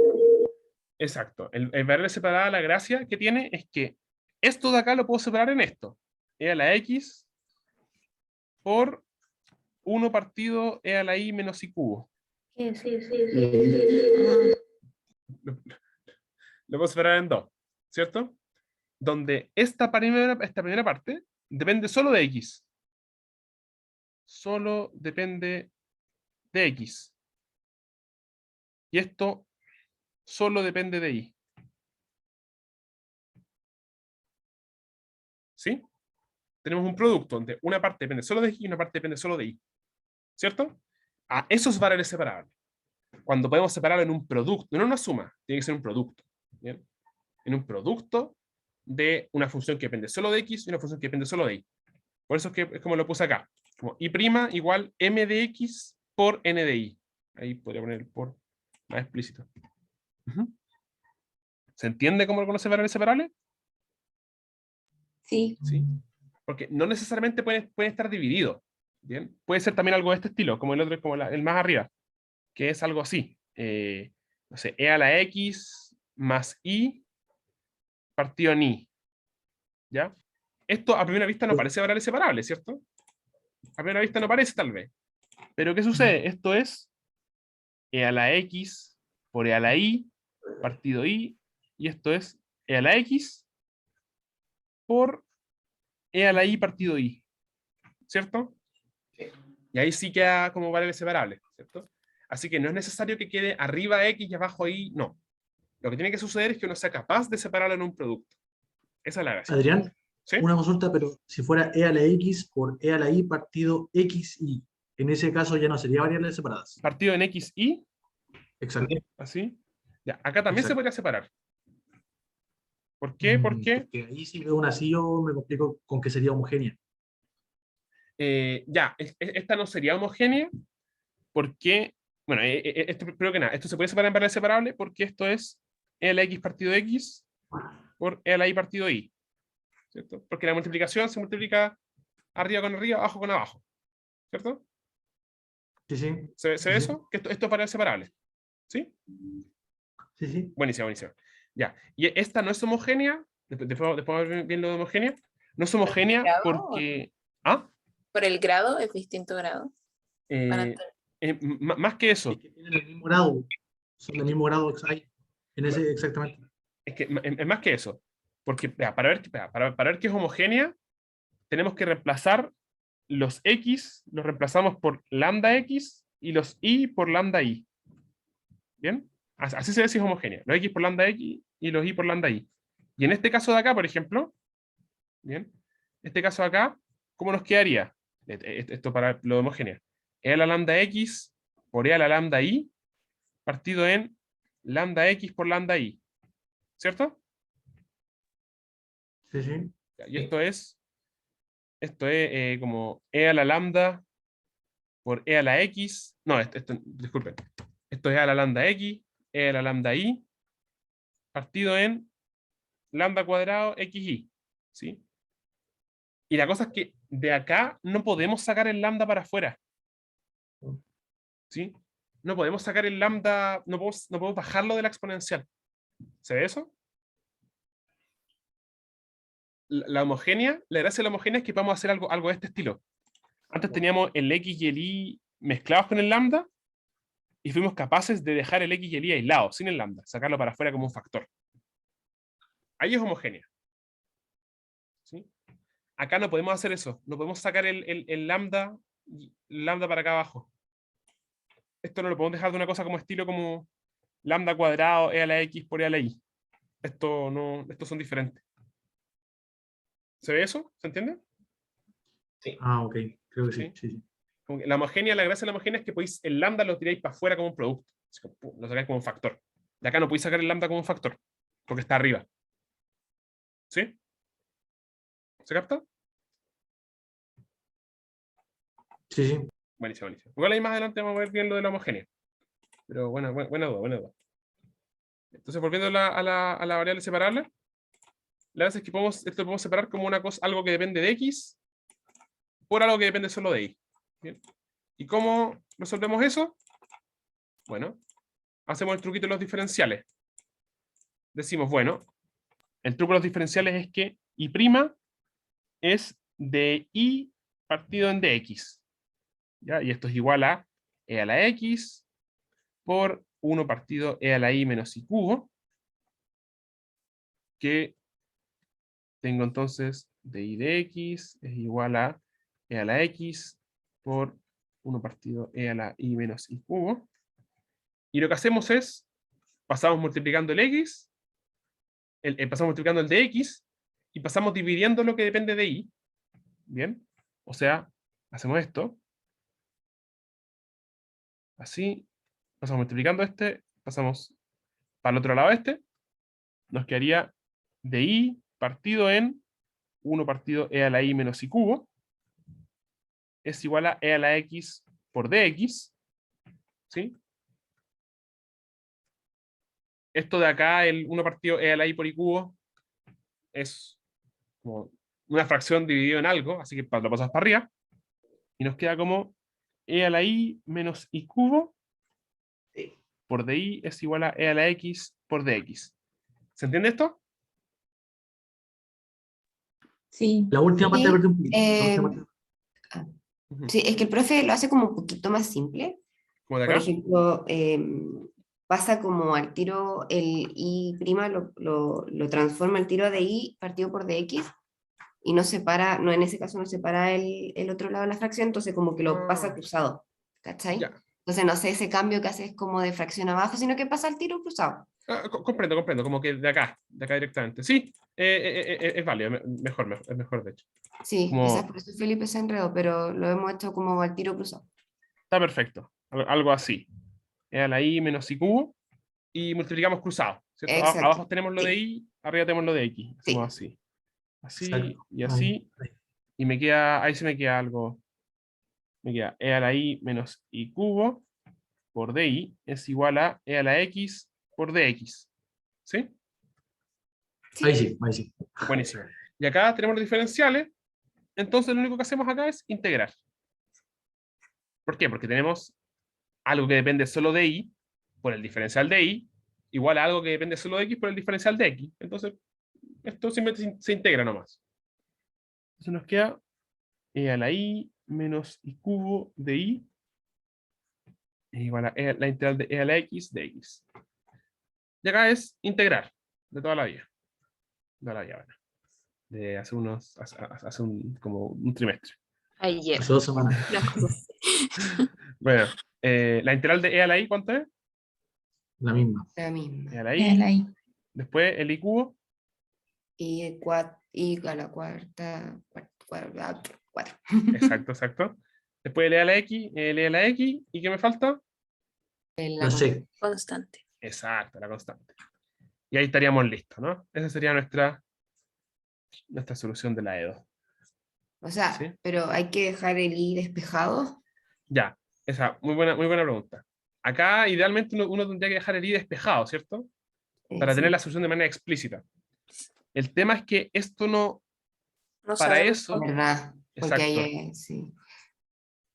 Exacto. El variable separada, la gracia que tiene es que esto de acá lo puedo separar en esto. E a la x por 1 partido e a la i menos i cubo. Lo puedo separar en dos, ¿cierto? Donde esta primera parte depende solo de x. Solo depende de x. Y esto solo depende de y. ¿Sí? Tenemos un producto donde una parte depende solo de x y una parte depende solo de y. ¿Cierto? A esos variables separables. Cuando podemos separarlo en un producto, no en una suma, tiene que ser un producto. ¿Bien? En un producto de una función que depende solo de x y una función que depende solo de y. Por eso es como lo puse acá. Como y' igual m de x por n de y. Ahí podría poner el por más explícito. ¿Se entiende cómo reconoce variables separables? Sí. Sí. Porque no necesariamente puede estar dividido. ¿Bien? Puede ser también algo de este estilo, como el otro, como el más arriba, que es algo así. No sé, e a la x más i partido en i. ¿Ya? Esto a primera vista no parece variable separable, ¿cierto? A primera vista no parece, tal vez. Pero ¿qué sucede? Esto es e a la x por e a la i partido i, y esto es e a la x por e a la i partido i. ¿Cierto? Y ahí sí queda como variable separable, ¿cierto? Así que no es necesario que quede arriba x y abajo y, no. Lo que tiene que suceder es que uno sea capaz de separarlo en un producto. Esa es la gracia. Adrián, ¿Sí? una consulta, pero si fuera e a la x por e a la i partido xy, en ese caso ya no sería variables separadas. Partido en x y, Exacto. así. Ya, acá también se Exacto. podría separar. ¿Por qué? Porque Porque ahí si veo una así yo me complico con que sería homogénea. ya, esta no sería homogénea porque, bueno, esto, primero que nada, esto se puede separar en variables separables porque esto es e a la x partido x por e a la i partido y. ¿Cierto? Porque la multiplicación se multiplica arriba con arriba, abajo con abajo. ¿Cierto? Sí, sí. ¿Se ve Sí, eso? Que esto es variables separables. ¿Sí? Sí, sí. Buenísimo, buenísimo. Ya. Y esta no es homogénea. Después vamos a ver bien lo de homogénea. No es homogénea grado, porque. ¿Ah? ¿Por el grado? ¿Es distinto grado? Para Más que eso, Es que tienen el mismo grado. Son del mismo grado en ese exactamente. es que es más que eso. Porque vea, para ver que es homogénea, tenemos que reemplazar los X, los reemplazamos por lambda X y los Y por lambda Y. ¿Bien? Así se ve si es homogénea. Los X por lambda X y los Y por lambda Y. Y en este caso de acá, por ejemplo, ¿bien? Este caso de acá, ¿cómo nos quedaría? Esto para lo de homogénea. E a la lambda X por E a la lambda Y partido en lambda X por lambda Y. ¿Cierto? Sí, sí. Y esto es como E a la lambda por E a la X. No, disculpen. Esto es E a la lambda X, E a la lambda Y, partido en lambda cuadrado XY. ¿Sí? Y la cosa es que de acá no podemos sacar el lambda para afuera. ¿Sí? No podemos sacar el lambda, no podemos bajarlo de la exponencial. ¿Se ve eso? La homogénea, la gracia de la homogénea es que podemos hacer algo de este estilo. Antes teníamos el X y el Y mezclados con el lambda y fuimos capaces de dejar el X y el Y aislados, sin el lambda, sacarlo para afuera como un factor. Ahí es homogénea. ¿Sí? Acá no podemos hacer eso, no podemos sacar el lambda para acá abajo. Esto no lo podemos dejar de una cosa como estilo como lambda cuadrado E a la X por E a la Y. Estos son diferentes. ¿Se ve eso? ¿Se entiende? Sí. Ah, ok. Creo que sí. Sí. Sí, sí. Como que la homogénea, la gracia de la homogénea es que podéis, el lambda lo tiráis para afuera como un producto. Así como, lo sacáis como un factor. De acá no podéis sacar el lambda como un factor, porque está arriba. ¿Sí? ¿Se capta? Sí, sí. Buenísimo, buenísimo. Igual ahí más adelante vamos a ver bien lo de la homogénea. Pero buena duda, buena duda. Entonces, volviendo a la variable separable, la verdad es que esto lo podemos separar como una cosa, algo que depende de X por algo que depende solo de Y. ¿Bien? ¿Y cómo resolvemos eso? Bueno, hacemos el truquito de los diferenciales. Decimos, bueno, el truco de los diferenciales es que Y' es de Y partido en dx. ¿Ya? Y esto es igual a E a la X por 1 partido E a la Y menos Y cubo, que tengo entonces de Y de X es igual a E a la X por 1 partido E a la Y menos Y cubo. Y lo que hacemos es, pasamos multiplicando el X, pasamos multiplicando el de X, y pasamos dividiendo lo que depende de Y. ¿Bien? O sea, hacemos esto. Así, pasamos multiplicando pasamos para el otro lado nos quedaría de Y partido en 1 partido E a la Y menos Y cubo, es igual a E a la X por dx, ¿sí? Esto de acá, el 1 partido E a la Y por Y cubo, es como una fracción dividido en algo, así que lo pasas para arriba, y nos queda como E a la Y menos Y cubo por dY es igual a E a la X por dx. ¿Se entiende esto? Sí. La última parte Sí, de la parte. La última parte. Sí, es que el profe lo hace como un poquito más simple. Como de Por acá. ejemplo, pasa como al tiro el Y' lo transforma al tiro de Y partido por dx y no separa, no en ese caso no separa el otro lado de la fracción, entonces como que lo pasa cruzado, ¿cachai? Ya. Entonces no sé, ese cambio que hace es como de fracción abajo, sino que pasa al tiro cruzado. Comprendo, como que de acá directamente. Sí, es válido, es mejor de hecho. Sí, Como- quizás por eso Felipe se enredó, pero lo hemos hecho como al tiro cruzado. Está perfecto, algo así. E a la Y menos Y cubo, y multiplicamos cruzado, ¿cierto? Exacto. Abajo tenemos lo de Sí. Y, arriba tenemos lo de X. Hacemos Sí. así Exacto. y así, Ahí. y ahí se me queda algo. Me queda E a la Y menos Y cubo por DY es igual a E a la X por DX. ¿Sí? Ahí sí, ahí sí. Buenísimo. Y acá tenemos los diferenciales, entonces lo único que hacemos acá es integrar. ¿Por qué? Porque tenemos algo que depende solo de Y por el diferencial de Y, igual a algo que depende solo de X por el diferencial de X. Entonces, esto simplemente se integra nomás. Entonces nos queda E a la Y menos Y cubo de Y es igual a la integral de e a la x de x. Y acá es integrar, de toda la vida. De toda la vida, bueno. De hace como un trimestre. Ayer. Hace 2 semanas. Las cosas. Bueno, la integral de e a la i, ¿cuánto es? La misma. La misma. E a la Es i. ahí. Después el i cubo. Y a la cuarta, cuatro. Exacto, exacto. Después el e a la x, el e a la x. ¿Y qué me falta? La C. Constante. Exacto, la constante. Y ahí estaríamos listos, ¿no? Esa sería nuestra solución de la E2. O sea, ¿Sí? pero hay que dejar el i despejado. Ya, esa, muy buena pregunta. Acá, idealmente, uno tendría que dejar el i despejado, ¿cierto? Para tener Sí. la solución de manera explícita. El tema es que esto no, No para sabemos. eso, ¿Verdad? Porque exacto, ahí sí.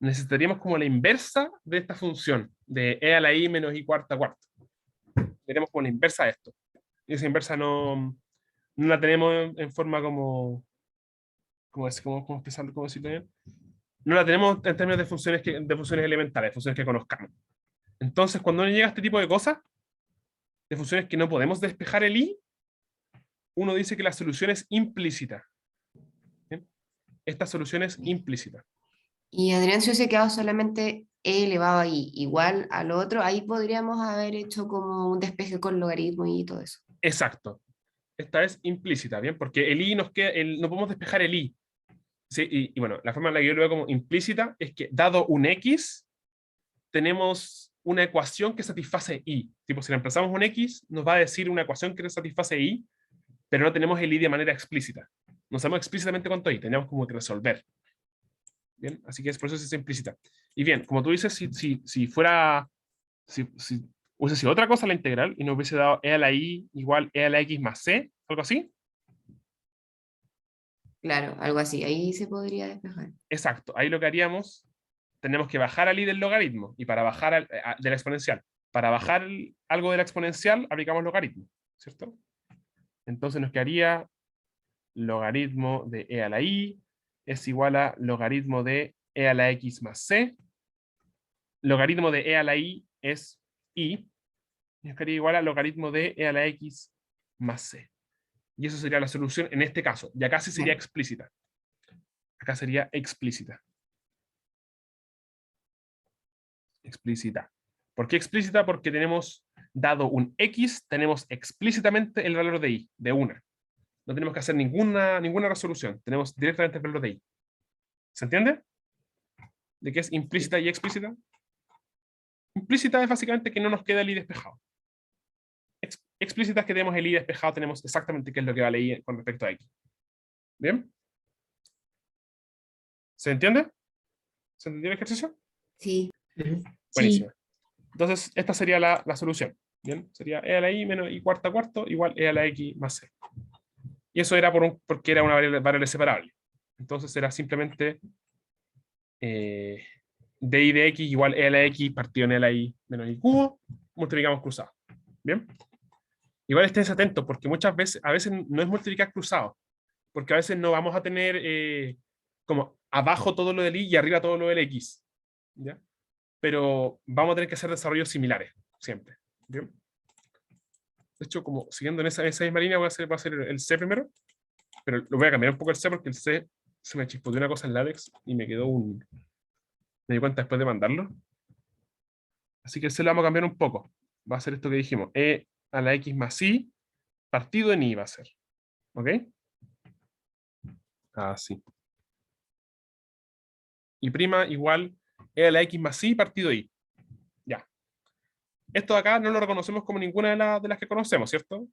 necesitaríamos como la inversa de esta función, de e a la i menos i cuarta cuarta. Tenemos como la inversa de esto. Y esa inversa no la tenemos en forma como expresarlo, cómo decirlo bien. No la tenemos en términos de funciones elementales, funciones que conozcamos. Entonces, cuando uno llega a este tipo de cosas, de funciones que no podemos despejar el i, uno dice que la solución es implícita. ¿Bien? Esta solución es implícita. Y Adrián, si hubiese quedado solamente e elevado a i igual al otro, ahí podríamos haber hecho como un despeje con logaritmo y todo eso. Exacto. Esta es implícita, ¿bien? Porque el i nos queda, no podemos despejar el i. ¿Sí? Y bueno, la forma en la que yo lo veo como implícita es que dado un x, tenemos una ecuación que satisface i. Tipo, si reemplazamos un x, nos va a decir una ecuación que satisface i, pero no tenemos el i de manera explícita. No sabemos explícitamente cuánto i, tenemos como que resolver. Bien, así que es por eso es implícita. Y bien, como tú dices, si hubiese sido otra cosa la integral y nos hubiese dado e a la i igual e a la x más c, algo así. Claro, algo así. Ahí se podría despejar. Exacto, ahí lo que haríamos, tenemos que bajar al i del logaritmo y para bajar de la exponencial. Para bajar algo de la exponencial, aplicamos logaritmo, ¿cierto? Entonces nos quedaría logaritmo de e a la i es igual a logaritmo de e a la x más c. Logaritmo de e a la i es i. Y nos quedaría igual a logaritmo de e a la x más c. Y eso sería la solución en este caso. Y acá sí sería explícita. Acá sería explícita. Explícita. ¿Por qué explícita? Porque tenemos, dado un x, tenemos explícitamente el valor de i, de una. No tenemos que hacer ninguna resolución. Tenemos directamente el valor de i. ¿Se entiende? ¿De qué es implícita y explícita? Implícita es básicamente que no nos queda el i despejado. Explícita es que tenemos el i despejado, tenemos exactamente qué es lo que vale i con respecto a x. ¿Bien? ¿Se entiende? ¿Se entendió el ejercicio? Sí. Buenísimo. Entonces, esta sería la solución. ¿Bien? Sería e a la i menos i cuarta cuarto igual e a la x más c. Y eso era porque era una variable separable. Entonces era simplemente de i de x igual e a la x partido en e a la i menos i cubo, multiplicamos cruzado. ¿Bien? Igual estén atentos, porque a veces no es multiplicar cruzado, porque a veces no vamos a tener como abajo todo lo del i y arriba todo lo del x. ¿Ya? Pero vamos a tener que hacer desarrollos similares, siempre. ¿Bien? De hecho, como siguiendo en esa misma línea, voy a hacer el C primero, pero lo voy a cambiar un poco el C porque el C se me chispoteó una cosa en LaTeX y me quedó me di cuenta después de mandarlo. Así que el C lo vamos a cambiar un poco. Va a ser esto que dijimos, e a la x más i partido en i va a ser. ¿Ok? Así. Y prima igual e a la x más i partido i. Ya. Esto de acá no lo reconocemos como ninguna de las que conocemos, ¿cierto?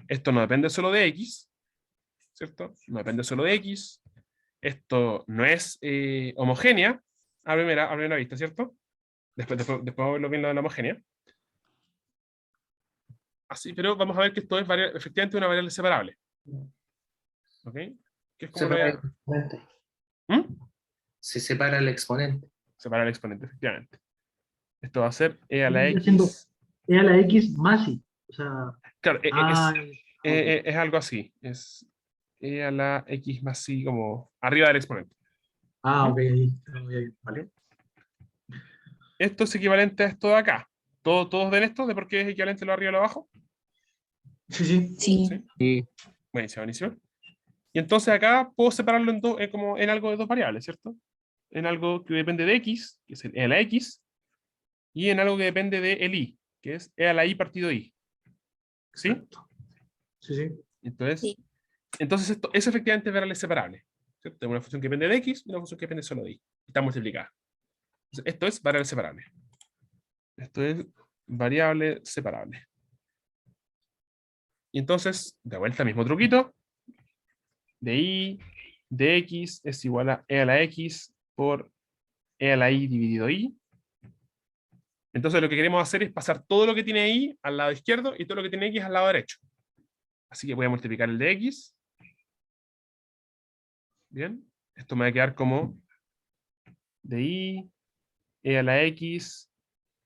Esto no depende solo de x, ¿cierto? No depende solo de x. Esto no es homogénea a primera vista, ¿cierto? Después vamos a verlo bien la homogénea. Así, pero vamos a ver que esto es efectivamente una variable separable. ¿Ok? Que es como Separa el exponente. Se separa el exponente. Separa el exponente, efectivamente. Esto va a ser e a la Viene siendo x. E a la X más I. O sea, Claro, ok. es algo así. Es e a la x más i como arriba del exponente. Ok, ahí. Vale. esto es equivalente a esto de acá. ¿Todos ven esto de por qué es equivalente lo arriba y lo abajo? Sí, sí. Sí. ¿Sí? Sí, Buenísimo, buenísimo. Y entonces acá puedo separarlo en como en algo de dos variables, ¿cierto? En algo que depende de x, que es el e a la x, y en algo que depende de el y, que es e a la y partido y. ¿Sí? Exacto. Sí, sí. Entonces, Sí. entonces esto es efectivamente variable separable. ¿Cierto? Tengo una función que depende de x y una función que depende solo de y. Está multiplicada. Entonces, esto es variable separable. Esto es variable separable. Y entonces, de vuelta, mismo truquito. De y de x es igual a e a la x por e a la y dividido y. Entonces lo que queremos hacer es pasar todo lo que tiene y al lado izquierdo y todo lo que tiene x al lado derecho. Así que voy a multiplicar el de x. Bien. Esto me va a quedar como de y, e a la x,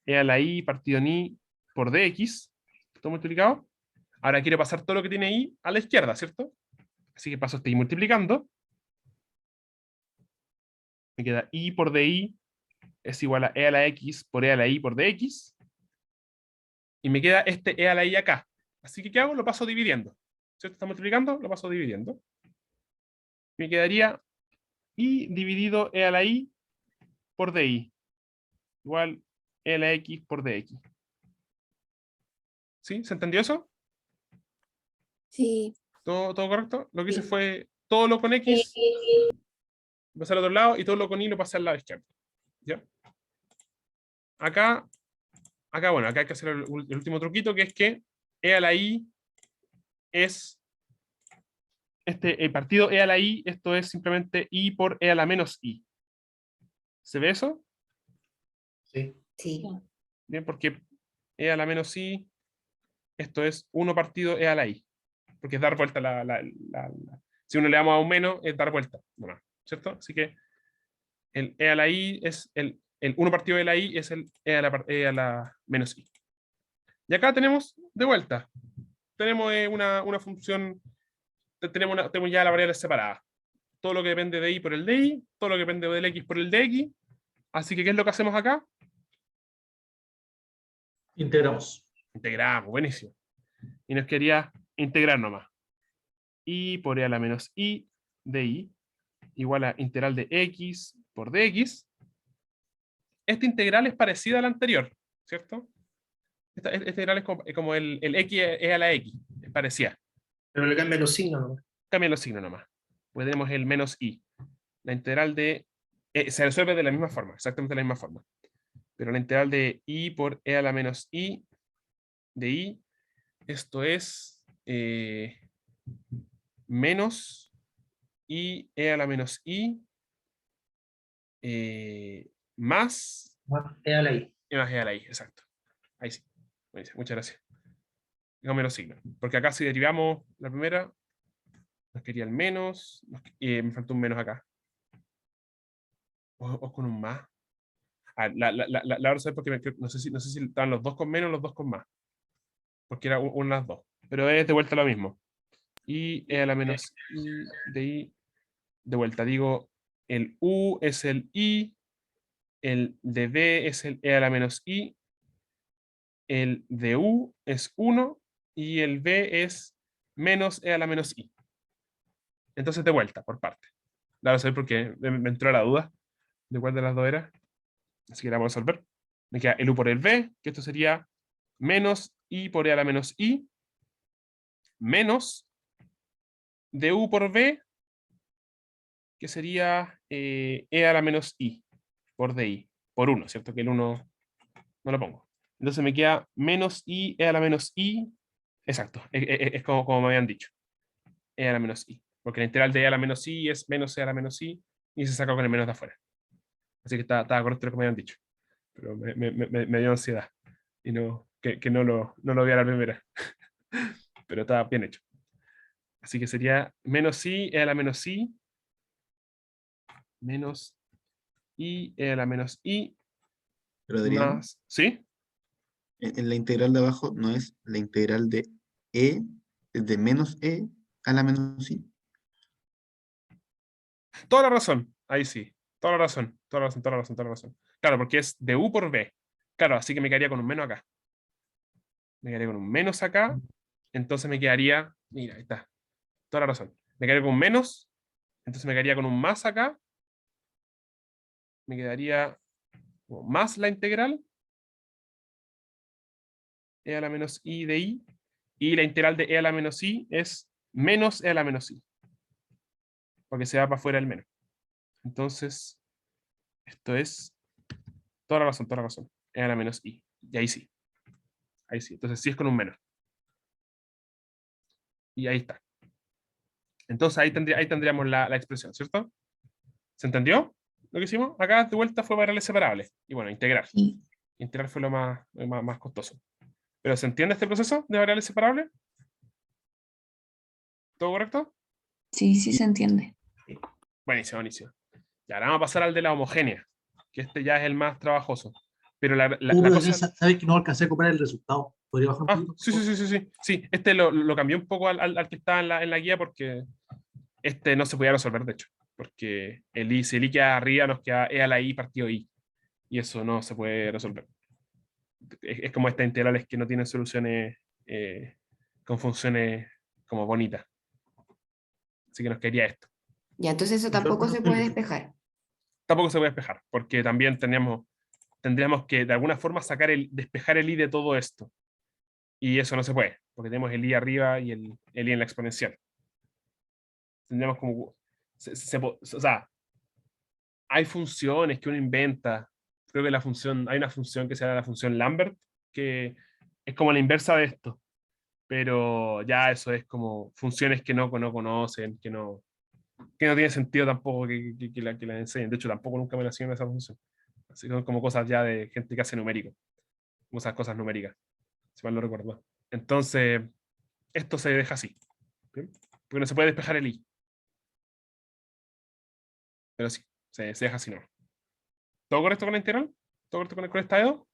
e a la y partido en y por dx. ¿Todo multiplicado? Ahora quiero pasar todo lo que tiene y a la izquierda, ¿cierto? Así que paso este y multiplicando. Me queda y por di es igual a e a la x por e a la y por dx. Y me queda este e a la y acá. Así que ¿qué hago? Lo paso dividiendo. ¿Cierto? Está multiplicando, lo paso dividiendo. Me quedaría y dividido e a la y por di. Igual e a la x por dx. ¿Sí? ¿Se entendió eso? Sí. ¿Todo correcto? Lo que hice Sí. fue todo lo con x, lo pasé al otro lado, y todo lo con y lo pasé al lado izquierdo. ¿Ya? Acá, bueno, acá hay que hacer el último truquito, que es que e a la y es el partido e a la y, esto es simplemente y por e a la menos y. ¿Se ve eso? Sí. Sí. Bien, porque e a la menos i, esto es 1 partido e a la i, porque es dar vuelta si uno le damos a un menos, es dar vuelta, nomás, ¿cierto? Así que el e a la i es el 1 partido de la i es el e a la menos i. Y acá tenemos de vuelta, tenemos una función, tenemos ya la variable separada. Todo lo que depende de i por el de i, todo lo que depende del x por el de x. Así que, ¿qué es lo que hacemos acá? Integramos. Integramos, buenísimo. Y nos quería integrar nomás. Y por e a la menos i de i igual a integral de x por dx. Esta integral es parecida a la anterior, ¿cierto? Esta integral es como el x es a la x, es parecida. Pero le cambian los signos, ¿no? Cambian los signos nomás. Pues tenemos el menos i. La integral de... se resuelve de la misma forma, exactamente de la misma forma. Pero la integral de i por e a la menos i de i, esto es menos i e a la menos i más E a la I. y más e a la i, exacto. Ahí sí. Buenísimo, muchas gracias. Cambio los signos. Porque acá si derivamos la primera, nos quería el menos, me faltó un menos acá. O con un más. Ah, la verdad es porque no sé si estaban los dos con menos o los dos con más. Porque era unas dos. Pero es de vuelta lo mismo. Y e a la menos i de i de vuelta. Digo, el u es el i, el de b es el e a la menos i, el de u es 1 y el b es menos e a la menos i. Entonces de vuelta, por parte. La voy a saber porque me entró la duda de cuál de las dos era. Así que la vamos a resolver. Me queda el u por el b, que esto sería menos i por e a la menos i, menos de u por b, que sería e a la menos i por di, por 1, ¿cierto? Que el 1 no lo pongo. Entonces me queda menos i e a la menos i, exacto, es como me habían dicho, e a la menos i, porque la integral de e a la menos i es menos e a la menos i, y se saca con el menos de afuera. Así que estaba correcto lo que me habían dicho, pero me dio ansiedad, y que no lo vi a la primera, pero estaba bien hecho. Así que sería menos i e a la menos i, menos i e a la menos i, Pero Adrián, más, ¿sí? en la integral de abajo no es la integral de e, de menos e a la menos i. Toda la razón, ahí sí, toda la razón, toda la razón, toda la razón, toda la razón. Claro, porque es de U por B. Claro, así que me quedaría con un menos acá. Me quedaría con un menos acá. Entonces me quedaría, mira, ahí está. Toda la razón. Me quedaría con un menos. Entonces me quedaría con un más acá. Me quedaría como más la integral. E a la menos I de I. Y la integral de E a la menos I es menos E a la menos I. Porque se va para afuera el menos. Entonces, esto es toda la razón, toda la razón. E a la menos I. Y ahí sí. Ahí sí. Entonces sí es con un menos. Y ahí está. Entonces ahí tendríamos la expresión, ¿cierto? ¿Se entendió lo que hicimos? Acá de vuelta fue variables separables. Y bueno, integrar. Sí, Integrar fue lo más costoso. ¿Pero se entiende este proceso de variables separables? ¿Todo correcto? sí, sí se entiende. Buenísimo, buenísimo. Y ahora vamos a pasar al de la homogénea, que este ya es el más trabajoso. Pero la cosa... ¿Sabes que no alcancé a comprar el resultado? ¿Podría bajar un Ah, poquito? sí. Sí, este lo cambié un poco al que estaba en la guía porque este no se podía resolver, de hecho. Porque si el I queda arriba, nos queda E a la I partido I. Y eso no se puede resolver. Es como estas integrales que no tienen soluciones con funciones como bonitas. Así que nos quedaría esto. Ya, entonces eso Yo al tampoco menos se estoy puede listo. despejar. Tampoco se puede despejar, porque también tendríamos que de alguna forma despejar el I de todo esto. Y eso no se puede, porque tenemos el I arriba y el I en la exponencial. Tendríamos como... o sea, hay funciones que uno inventa. Creo que hay una función que se llama la función Lambert, que es como la inversa de esto. Pero ya eso es como funciones que no conocen, que no tiene sentido tampoco que la enseñen. De hecho, tampoco nunca me la enseñaron esa función. Así que son como cosas ya de gente que hace numérico. Esas cosas numéricas, si mal no recuerdo. Entonces, esto se deja así. ¿Bien? Porque no se puede despejar el I. Pero sí, se deja así, ¿no? ¿Todo correcto con la integral? ¿Todo correcto con esta dedo?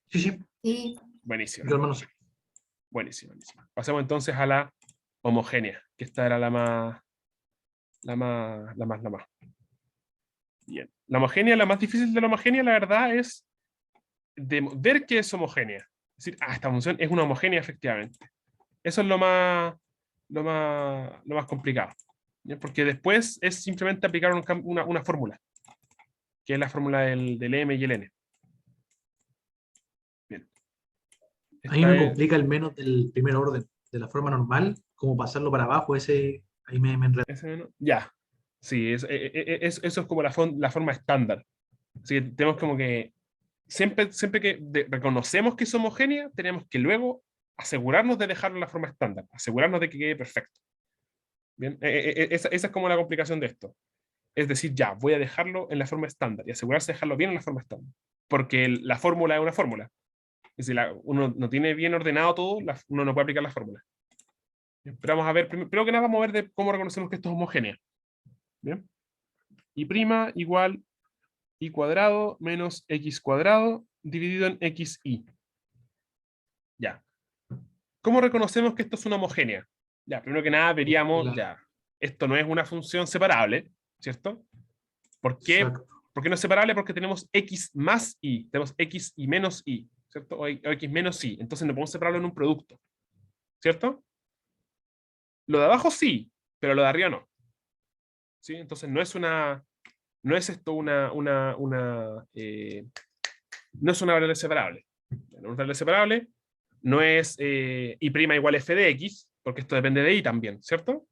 Sí. Sí, Buenísimo. Yo al menos sí. Buenísimo. Pasemos entonces a la homogénea, que esta era la más. Bien. La homogénea, la más difícil de la homogénea, la verdad, es ver que es homogénea. Es decir, esta función es una homogénea efectivamente. Eso es lo más complicado. ¿Bien? Porque después es simplemente aplicar una fórmula, que es la fórmula del M y el N. Bien. A mí me Esta es, complica el menos del primer orden, de la forma normal, como pasarlo para abajo, ahí me enredo. ya. Sí, eso es como la forma estándar. Así que tenemos como que siempre que reconocemos que es homogénea, tenemos que luego asegurarnos de dejarlo en la forma estándar, asegurarnos de que quede perfecto. Bien, esa es como la complicación de esto. Es decir, ya, voy a dejarlo en la forma estándar y asegurarse de dejarlo bien en la forma estándar. Porque la fórmula es una fórmula. Es decir, uno no tiene bien ordenado todo, uno no puede aplicar la fórmula. Bien, pero vamos a ver, primero que nada vamos a ver de cómo reconocemos que esto es homogéneo. Bien. Y prima igual y cuadrado menos x cuadrado dividido en xy. Ya. ¿Cómo reconocemos que esto es una homogénea? Ya, primero que nada veríamos, ya, esto no es una función separable, ¿cierto? ¿Por qué? Exacto. ¿Por qué no es separable? Porque tenemos x más y, tenemos x y menos y, ¿cierto? O x menos y, entonces no podemos separarlo en un producto, ¿cierto? Lo de abajo sí, pero lo de arriba no. ¿Sí? Entonces no es esto no es una variable separable. No es una variable separable, no es y' igual f de x, porque esto depende de y también, ¿cierto?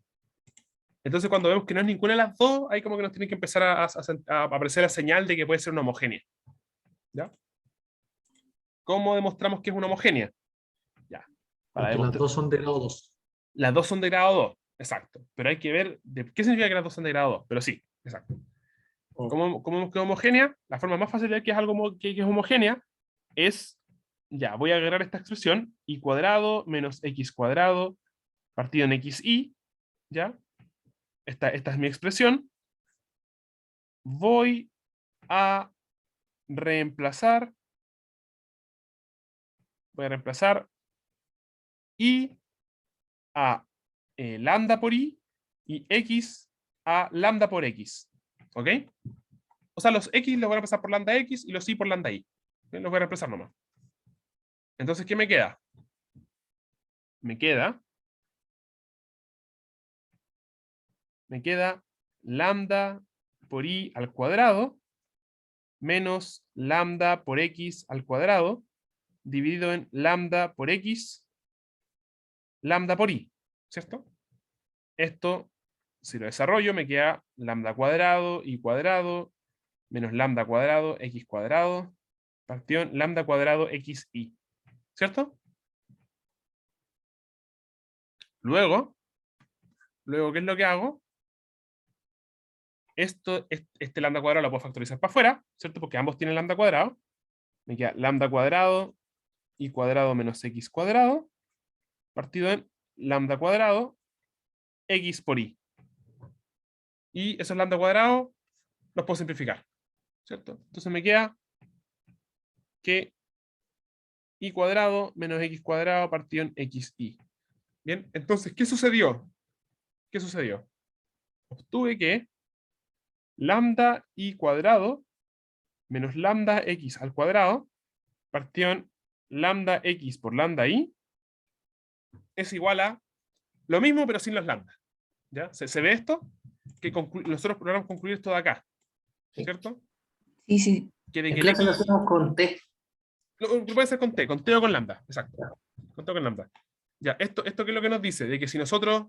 Entonces cuando vemos que no es ninguna de las dos, ahí como que nos tiene que empezar a aparecer la señal de que puede ser una homogénea. ¿Ya? ¿Cómo demostramos que es una homogénea? Ya. Porque las dos son de grado 2. Las dos son de grado 2, exacto. Pero hay que ver qué significa que las dos son de grado 2. Pero sí, exacto. ¿Cómo vemos que es homogénea? La forma más fácil de ver que es algo que es homogénea es, ya, voy a agarrar esta expresión, y cuadrado menos x cuadrado partido en xy, ¿ya? Esta es mi expresión. Voy a reemplazar y a lambda por i y x a lambda por x. ¿Ok? O sea, los X los voy a reemplazar por lambda X y los Y por lambda Y. Los voy a reemplazar nomás. Entonces, ¿qué me queda? Me queda lambda por Y al cuadrado menos lambda por X al cuadrado dividido en lambda por X, lambda por Y, ¿cierto? Esto, si lo desarrollo, me queda lambda cuadrado, Y cuadrado, menos lambda cuadrado, X cuadrado, partido en lambda cuadrado, XY, ¿cierto? Luego, ¿qué es lo que hago? Este lambda cuadrado lo puedo factorizar para afuera, ¿cierto? Porque ambos tienen lambda cuadrado. Me queda lambda cuadrado, Y cuadrado menos X cuadrado, partido en lambda cuadrado, X por Y. Y esos lambda cuadrados los puedo simplificar, ¿cierto? Entonces me queda que Y cuadrado menos X cuadrado partido en XY. Bien, entonces, ¿qué sucedió? ¿Qué sucedió? Obtuve que lambda Y cuadrado menos lambda X al cuadrado partido en lambda X por lambda Y es igual a lo mismo pero sin los lambda. ¿Ya? ¿Se ve esto? Que nosotros logramos concluir esto de acá, ¿cierto? Sí, sí. Que de En que clase lo hacemos con T. lo puede ser con T o con lambda, exacto. Con T o con lambda. Ya, ¿esto qué es lo que nos dice? De que si nosotros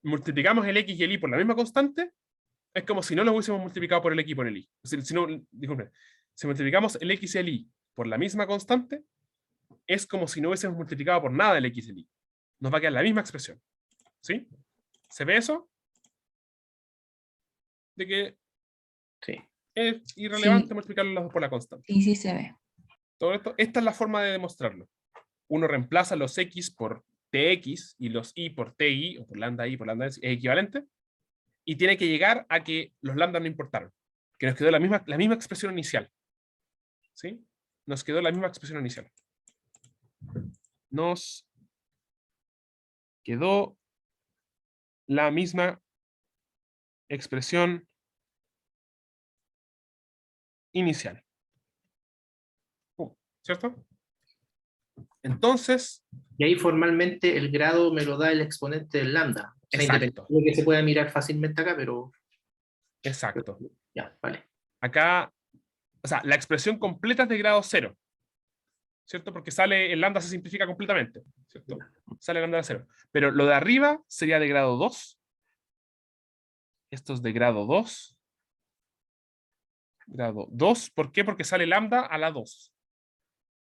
multiplicamos el X y el Y por la misma constante, es como si no lo hubiésemos multiplicado por el X y por el Y. Disculpen, si multiplicamos el X y el Y por la misma constante, es como si no hubiésemos multiplicado por nada el X y el Y. Nos va a quedar la misma expresión. ¿Sí? ¿Se ve eso? De que Sí. es irrelevante Sí. multiplicarlo las dos por la constante. Sí, sí se ve. Todo esto, esta es la forma de demostrarlo. Uno reemplaza los X por TX y los Y por TY, o por lambda Y por lambda es equivalente, y tiene que llegar a que los lambda no importaron, que nos quedó la misma expresión inicial. ¿Sí? Nos quedó la misma expresión inicial. Nos quedó la misma expresión inicial. ¿Cierto? Entonces, Y ahí formalmente el grado me lo da el exponente del lambda. O sea, exacto. independiente de que se pueda mirar fácilmente acá, pero Exacto. ya, vale. Acá, o sea, la expresión completa es de grado 0. ¿Cierto? Porque sale, el lambda se simplifica completamente. ¿Cierto? Sale el lambda de 0. Pero lo de arriba sería de grado 2. Esto es de grado 2. Grado 2. ¿Por qué? Porque sale lambda a la 2.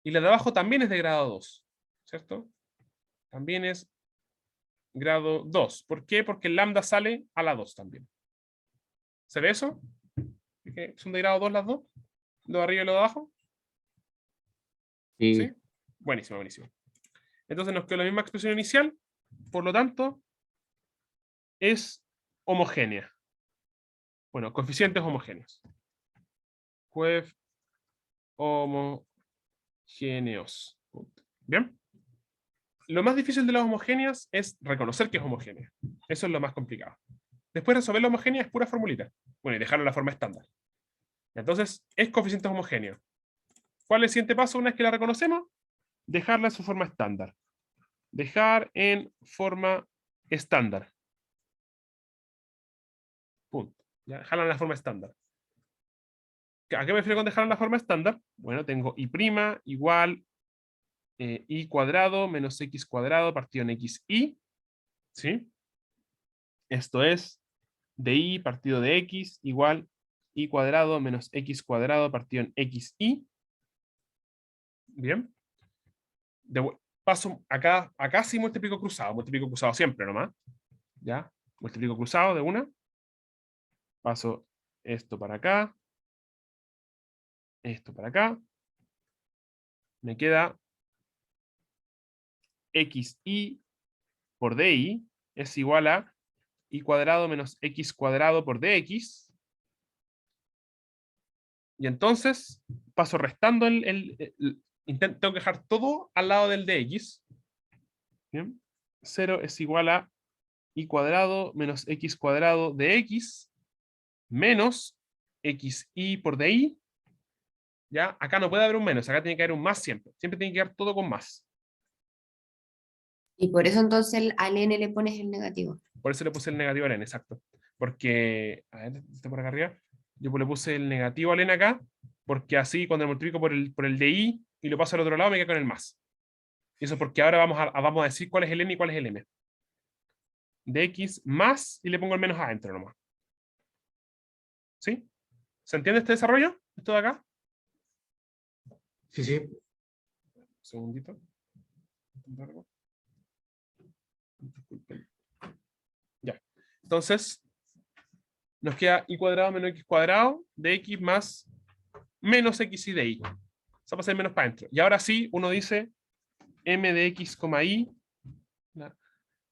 Y la de abajo también es de grado 2. ¿Cierto? También es grado 2. ¿Por qué? Porque el lambda sale a la 2 también. ¿Se ve eso? ¿Son de grado 2 las dos? ¿Lo de arriba y lo de abajo? Sí. ¿Sí? Buenísimo, buenísimo. Entonces nos quedó la misma expresión inicial, por lo tanto, es homogénea. Bueno, coeficientes homogéneos. Homogéneos. ¿Bien? Lo más difícil de las homogéneas es reconocer que es homogénea. Eso es lo más complicado. Después resolver la homogénea es pura formulita. Bueno, y dejarlo en la forma estándar. Entonces, es coeficiente homogéneo. ¿Cuál es el siguiente paso una vez que la reconocemos? Dejarla en su forma estándar. Dejar en forma estándar. Punto. ¿Ya? Dejarla en la forma estándar. ¿A qué me refiero con dejarla en la forma estándar? Bueno, tengo y' igual y cuadrado menos x cuadrado partido en xy. ¿Sí? Esto es de y partido de x igual y cuadrado menos x cuadrado partido en xy. Bien. Paso acá sí multiplico cruzado siempre nomás. ¿Ya? Multiplico cruzado de una. Paso esto para acá. Esto para acá. Me queda xy por dy es igual a y cuadrado menos x cuadrado por dx. Y entonces paso restando tengo que dejar todo al lado del dx. ¿Bien? 0 es igual a y cuadrado menos x cuadrado de x menos xi por di. ¿Ya? Acá no puede haber un menos, acá tiene que haber un más siempre. Siempre tiene que quedar todo con más. Y por eso entonces al n le pones el negativo. Por eso le puse el negativo al n, exacto. Porque, a ver, está por acá arriba. Yo le puse el negativo al n acá, porque así cuando lo multiplico por el de i y lo paso al otro lado me queda con el más. Y eso porque ahora vamos a decir cuál es el n y cuál es el m. De x más y le pongo el menos adentro nomás. ¿Sí? ¿Se entiende este desarrollo? ¿Esto de acá? Sí, sí. Un segundito. Disculpen. Ya. Entonces, nos queda y cuadrado menos x cuadrado de x más menos x y de y. Eso va a ser menos para adentro. Y ahora sí, uno dice m de x, y.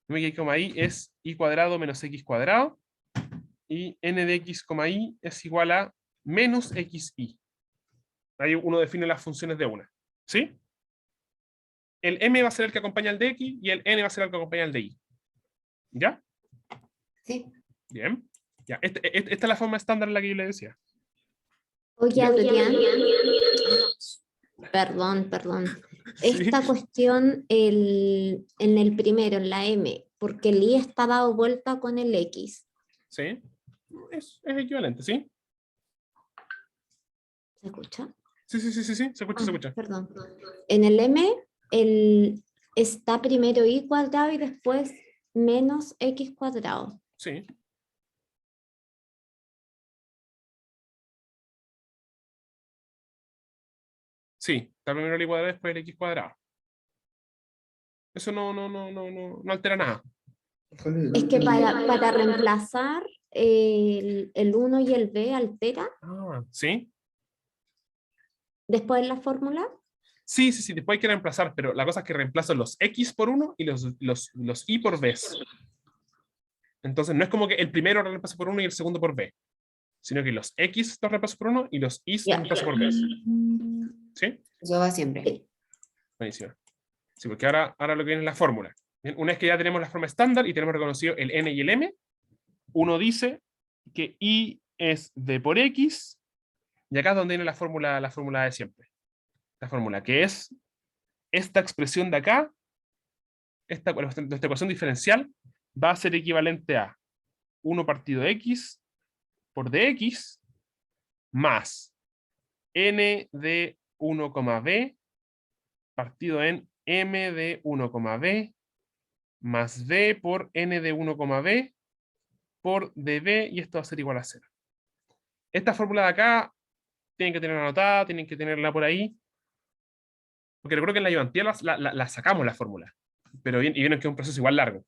M de x, y es y cuadrado menos x cuadrado. Y n de x, y es igual a menos xy. Ahí uno define las funciones de una. ¿Sí? El m va a ser el que acompaña al de x y el n va a ser el que acompaña al de y. ¿Ya? Sí. Bien. Ya. Esta es la forma estándar en la que yo le decía. Oye, Ya. Adrián, perdón. Sí. Esta cuestión en el primero, en la M, porque el I está dado vuelta con el X. Sí. Es equivalente, ¿sí? ¿Se escucha? Sí. Se escucha, se escucha. Perdón. En el M está primero I cuadrado y después menos X cuadrado. Sí. Sí. Está primero el y cuadrado, después el x cuadrado. Eso no altera nada. Es que para reemplazar el 1 y el B altera Ah, ¿sí? después en la fórmula. Sí. Después hay que reemplazar, pero la cosa es que reemplazo los x por 1 y los y por b. Entonces no es como que el primero lo reemplazo por 1 y el segundo por b, sino que los x los reemplazo por 1 y los y los Ya. reemplazo por b. ¿Sí? Eso va siempre. Buenísimo. Sí, porque ahora lo que viene es la fórmula. Bien, una vez que ya tenemos la forma estándar y tenemos reconocido el n y el m, uno dice que y es d por x, y acá es donde viene la fórmula de siempre. La fórmula que es esta expresión de acá, esta ecuación diferencial, va a ser equivalente a 1 partido x por dx más n de 1, b partido en m de 1, b más b por n de 1, b por db, y esto va a ser igual a 0. Esta fórmula de acá tienen que tenerla anotada, tienen que tenerla por ahí, porque recuerdo que en la ayudantía la sacamos la fórmula, pero vieron que es un proceso igual largo.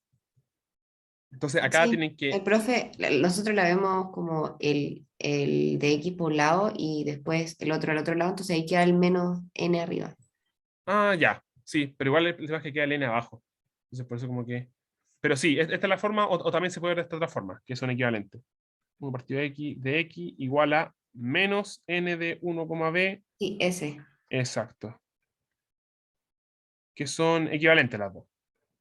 Entonces acá Sí, tienen que... el profe, nosotros la vemos como el de X por un lado y después el otro al otro lado, entonces ahí queda el menos n arriba. Ah, ya, sí, pero igual el tema es que queda el n abajo. Entonces por eso como que... Pero sí, esta es la forma, o también se puede ver de esta otra forma, que son equivalentes. 1 partido de x igual a menos n de 1, b. Sí, ese. Exacto. Que son equivalentes las dos.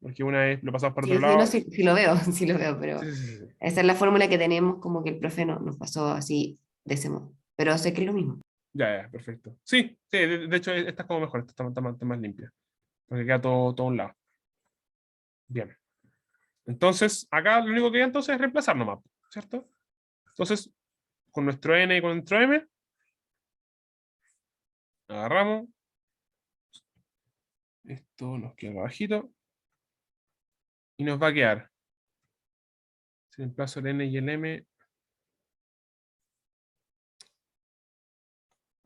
Porque una es lo pasamos por Sí, otro lado. sí lo veo, sí lo veo, pero Sí. esa es la fórmula que tenemos como que el profe nos pasó así de ese modo. Pero sé que es lo mismo. Ya, perfecto. Sí, de hecho esta es como mejor, esta está más limpia. Porque queda todo a un lado. Bien. Entonces, acá lo único que queda entonces es reemplazar nomás, ¿cierto? Entonces, con nuestro n y con nuestro m, agarramos. Esto nos queda abajito. Y nos va a quedar. Si reemplazo el n y el m.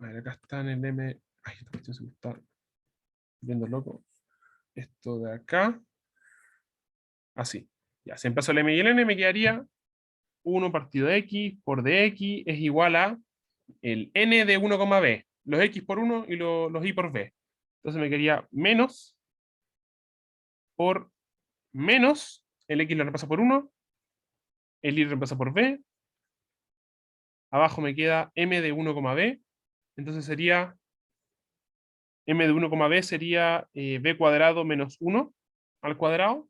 A ver, acá está en el m. Ay, esta cuestión se me está viendo loco. Esto de acá. Así. Ya, si reemplazo el m y el n, me quedaría 1 partido de x por dx es igual a el n de 1, b. Los x por 1 y los y por b. Entonces me quedaría menos por menos, el x lo reemplazo por 1, el y lo reemplazo por b, abajo me queda m de 1, b, entonces sería m de 1, b sería b cuadrado menos 1 al cuadrado,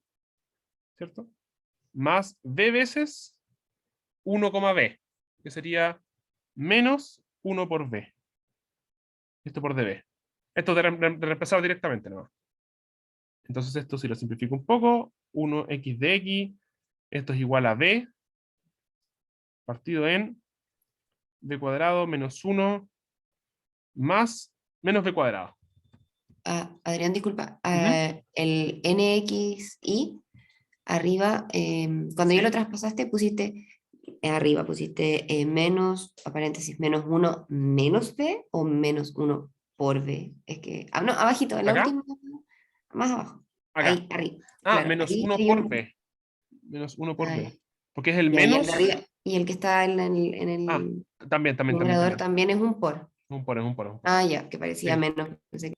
¿cierto? Más b veces 1, b, que sería menos 1 por b. Esto por db. Esto de reemplazado directamente nomás. Entonces esto, si lo simplifico un poco, 1x de x, esto es igual a b, partido en b cuadrado menos 1 más menos b cuadrado. Adrián, disculpa. Ujú. El NXI, arriba, cuando ya lo traspasaste, pusiste arriba, pusiste menos, a paréntesis, menos 1 menos B o menos 1 por B. Es que, no, abajito, en la ¿Acá? última, más abajo. Acá. Ahí, arriba. Ah, Claro, menos ahí 1 hay por un- b. Menos 1 por ah, b. Porque es el ya, y el menos. de arriba, y el que está en Ah, el también. numerador también es un por. Un por, es un por, es un por. Ah, ya, que parecía Sí. menos. Pensé que-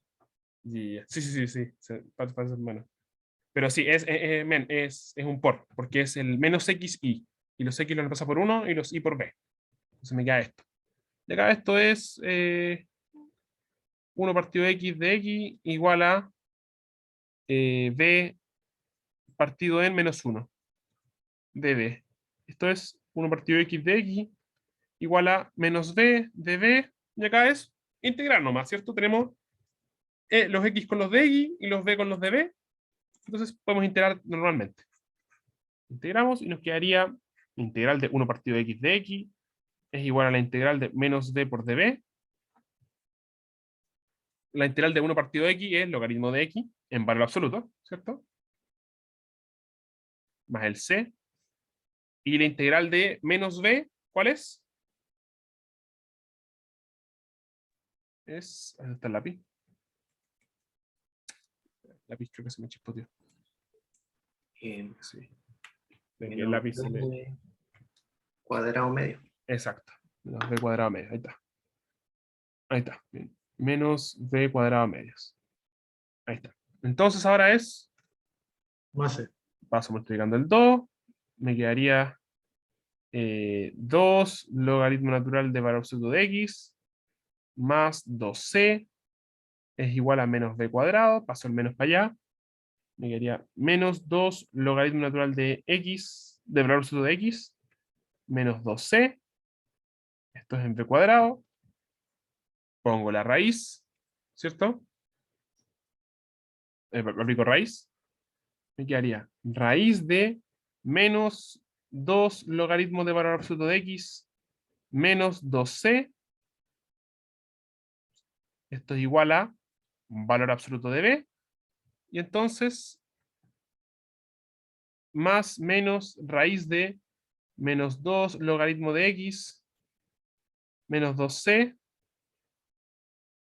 Sí, sí. Parece menos. Pero sí, es un por, porque es el menos xy. Y los x los reemplaza por 1 y los y por b. Entonces me queda esto. Y acá esto es 1 partido x de x igual a b partido en menos 1 de b. Esto es 1 partido x de x igual a menos b de b. Y acá es integrar nomás, ¿cierto? Tenemos los x con los de x y los b con los de b. Entonces podemos integrar normalmente. Integramos y nos quedaría integral de 1 partido de x de x es igual a la integral de menos d por db. La integral de 1 partido de x es logaritmo de x en valor absoluto, ¿cierto? Más el c. Y la integral de menos b, ¿cuál es? Ahí está el lápiz. El lápiz creo que se me chispoteó. Sí. De que el lápiz se me... B cuadrado medio. Exacto. Menos b cuadrado medio. Ahí está. Ahí está. Bien. Menos b cuadrado medios. Ahí está. Entonces ahora es... Más C. Paso multiplicando el 2. Me quedaría 2 logaritmo natural de valor absoluto de x más 2c es igual a menos b cuadrado. Paso el menos para allá. Me quedaría menos 2 logaritmo natural de x, de valor absoluto de x, menos 2c. Esto es en b cuadrado. Pongo la raíz, ¿cierto? Aplico raíz. Me quedaría raíz de menos 2 logaritmo de valor absoluto de x, menos 2c. Esto es igual a valor absoluto de b. Y entonces, más menos raíz de menos 2 logaritmo de x, menos 2c,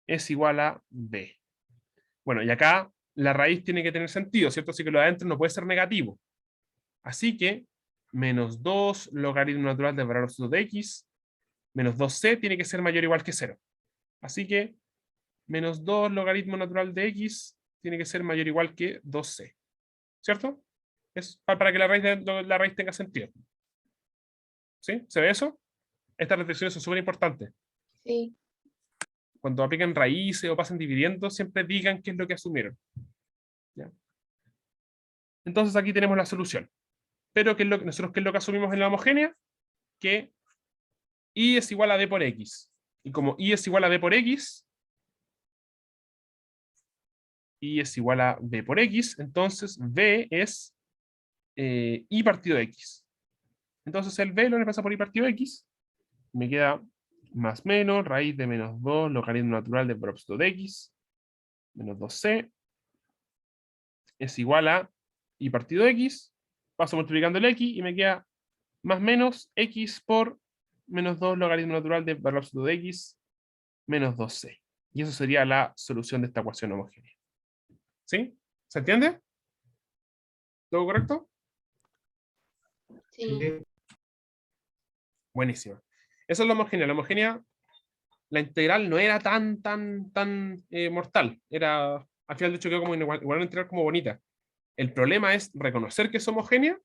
es igual a b. Bueno, y acá la raíz tiene que tener sentido, ¿cierto? Así que lo de adentro no puede ser negativo. Así que, menos 2 logaritmo natural del valor absoluto de x, menos 2c tiene que ser mayor o igual que 0. Así que, menos 2 logaritmo natural de x tiene que ser mayor o igual que 2c. ¿Cierto? Es para que la raíz tenga sentido. ¿Sí? ¿Se ve eso? Estas restricciones son súper importantes. Sí. Cuando apliquen raíces o pasen dividendos, siempre digan qué es lo que asumieron. ¿Ya? Entonces aquí tenemos la solución. Pero nosotros qué es lo que asumimos en la homogénea? Que y es igual a d por x. Y como y es igual a d por x, y es igual a b por x, entonces b es y partido x. Entonces el b lo reemplaza por y partido x, me queda más menos, raíz de menos 2, logaritmo natural de valor absoluto de x, menos 2c, es igual a y partido x, paso multiplicando el x y me queda más menos x por menos 2 logaritmo natural de valor absoluto de x, menos 2c. Y eso sería la solución de esta ecuación homogénea. ¿Sí? ¿Se entiende? ¿Todo correcto? Sí. Buenísimo. Esa es la homogénea. La homogénea, la integral no era tan mortal. Era, al final de hecho quedó como igual una integral como bonita. El problema es reconocer que es homogénea,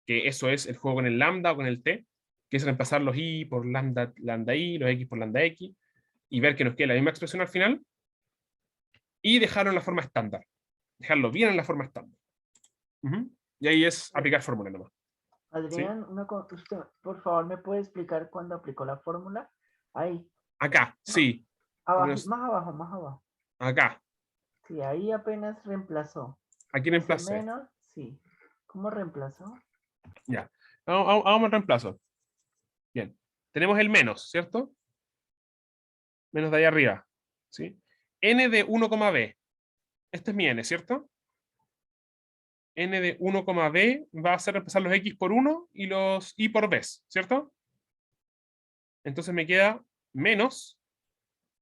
que eso es el juego con el lambda o con el t, que es reemplazar los i por lambda i, los x por lambda x, y ver que nos queda la misma expresión al final, y dejarlo en la forma estándar. Dejarlo bien en la forma estándar. Y ahí es aplicar fórmula nomás. Adrián, usted, por favor, ¿me puede explicar cuándo aplicó la fórmula? Ahí, Acá, sí. abajo, Menos- más abajo, más abajo. Acá. Sí, ahí apenas reemplazó. Aquí Ese reemplacé. menos, sí. ¿Cómo reemplazó? Ya. Vamos al reemplazo. Bien. Tenemos el menos, ¿cierto? Menos de ahí arriba. ¿Sí? N de 1,b. Este es mi n, ¿cierto? N de 1,b va a ser reemplazar los x por 1 y los y por b, ¿cierto? Entonces me queda menos,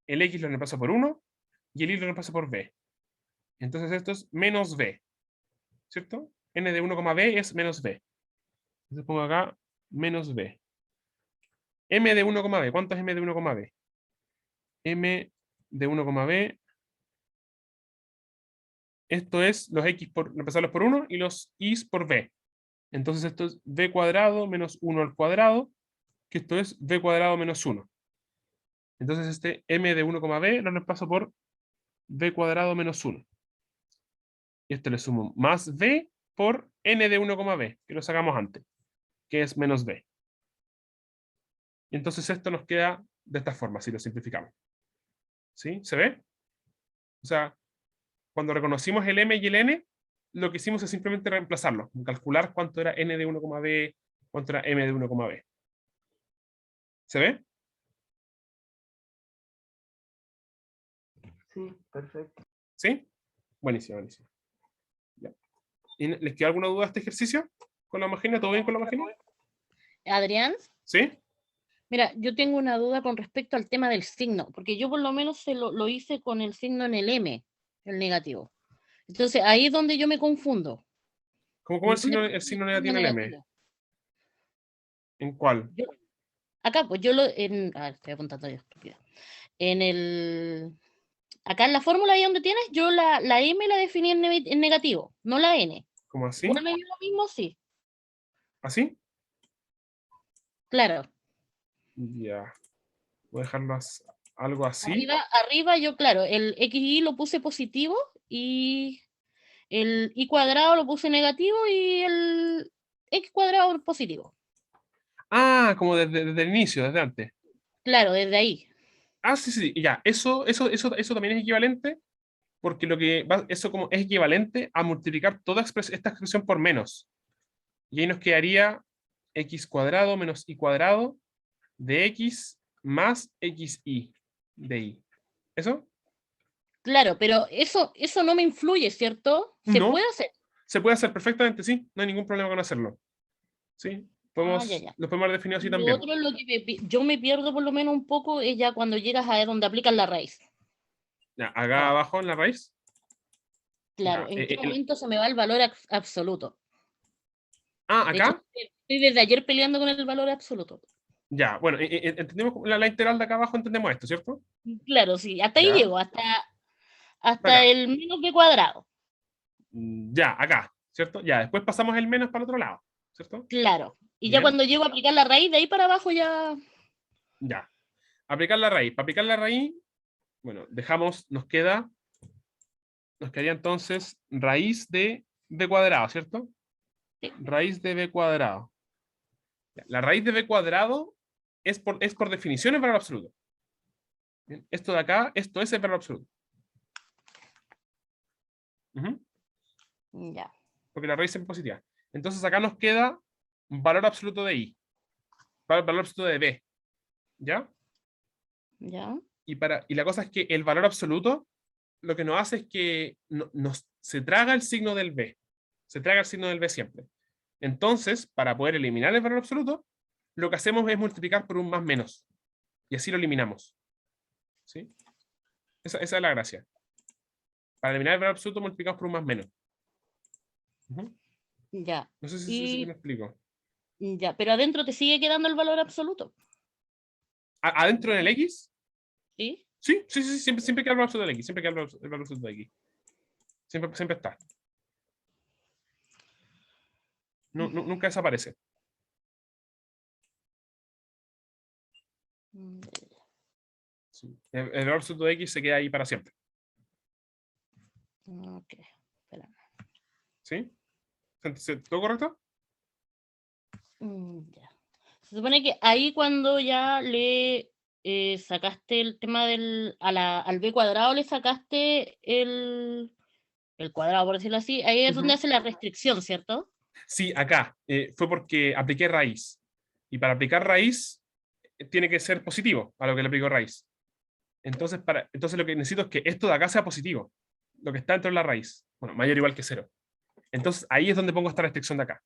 el x lo reemplazo por 1 y el y lo reemplazo por b. Entonces esto es menos b, ¿cierto? N de 1,b es menos b. Entonces pongo acá menos b. M de 1,b. ¿Cuánto es m de 1,b? M de 1,b. Esto es los x por reemplazarlos por 1 y los y por b. Entonces esto es b cuadrado menos 1 al cuadrado, que esto es b cuadrado menos 1. Entonces este m de 1,b lo reemplazo por b cuadrado menos 1. Y esto le sumo más b por n de 1,b, que lo sacamos antes, que es menos b. Y entonces esto nos queda de esta forma, si lo simplificamos. ¿Sí? ¿Se ve? O sea, cuando reconocimos el m y el n, lo que hicimos es simplemente reemplazarlo, calcular cuánto era n de 1,b, cuánto era m de 1,b. ¿Se ve? Sí, perfecto. ¿Sí? Buenísimo, buenísimo. Ya. ¿Y ¿les queda alguna duda a este ejercicio? ¿Con la máquina? ¿Todo bien con la máquina? Adrián, ¿Sí? mira, yo tengo una duda con respecto al tema del signo, porque yo por lo menos lo hice con el signo en el M, el negativo. Entonces ahí es donde yo me confundo. ¿Cómo el ¿Dónde signo puse el negativo en el M? negativo? ¿En cuál? Acá, pues yo estoy apuntando yo, estúpida. Acá en la fórmula ahí donde tienes, yo la M la definí en negativo, no la N. ¿Cómo así? ¿Vuelve a ir lo mismo? Sí, ¿Así? claro. Ya. Voy a dejarlo algo así. Arriba yo, claro, el XY lo puse positivo y el Y cuadrado lo puse negativo y el X cuadrado positivo. Ah, como desde el inicio, desde antes. Claro, desde ahí. Ah, sí, sí, ya. Eso también es equivalente, porque eso como es equivalente a multiplicar toda esta expresión por menos. Y ahí nos quedaría x cuadrado menos y cuadrado de x más xy de y. ¿Eso? Claro, pero eso no me influye, ¿cierto? ¿Se No. puede hacer? Se puede hacer perfectamente, sí. No hay ningún problema con hacerlo. ¿Sí? Ya. Lo podemos haber definido así Lo también. otro, lo que yo me pierdo por lo menos un poco es ya cuando llegas a donde aplican la raíz. Ya, acá abajo en la raíz. Claro, Ya, ¿en qué momento se me va el valor absoluto? De hecho, acá. estoy desde ayer peleando con el valor absoluto. Ya, bueno, entendemos la integral de acá abajo, entendemos esto, ¿cierto? Claro, sí, hasta ahí Ya. llego, hasta Acá. el menos b cuadrado. Ya, acá, ¿cierto? Ya, después pasamos el menos para el otro lado, ¿cierto? Claro. Y ya Bien. cuando llego a aplicar la raíz, de ahí para abajo ya. Ya. Aplicar la raíz. Para aplicar la raíz, bueno, nos quedaría entonces raíz de b cuadrado, ¿cierto? Sí. Raíz de b cuadrado. Ya, la raíz de b cuadrado es por definición el valor absoluto. Bien, esto de acá, esto es el valor absoluto. Ujú. Ya. Porque la raíz es positiva. Entonces acá nos queda un valor absoluto de i. Valor absoluto de b. ¿Ya? Ya. Y la cosa es que el valor absoluto lo que nos hace es que se traga el signo del b. Se traga el signo del b siempre. Entonces, para poder eliminar el valor absoluto, lo que hacemos es multiplicar por un más menos. Y así lo eliminamos. ¿Sí? Esa es la gracia. Para eliminar el valor absoluto, multiplicamos por un más menos. Ujú. Ya. No sé si me explico. Ya, pero adentro te sigue quedando el valor absoluto. ¿Adentro en el x? ¿Sí? Sí, siempre queda el valor absoluto del x. Siempre queda el valor absoluto de x. Siempre está. Nunca desaparece. Sí. El valor absoluto de x se queda ahí para siempre. Ok, espera. ¿Sí? ¿Todo correcto? Ya. Se supone que ahí cuando ya le sacaste el tema al b cuadrado, le sacaste el cuadrado, por decirlo así, ahí es donde Ujú. hace la restricción, ¿cierto? Sí, acá. Fue porque apliqué raíz. Y para aplicar raíz, tiene que ser positivo a lo que le aplico raíz. Entonces lo que necesito es que esto de acá sea positivo. Lo que está dentro de la raíz. Bueno, mayor o igual que 0. Entonces ahí es donde pongo esta restricción de acá.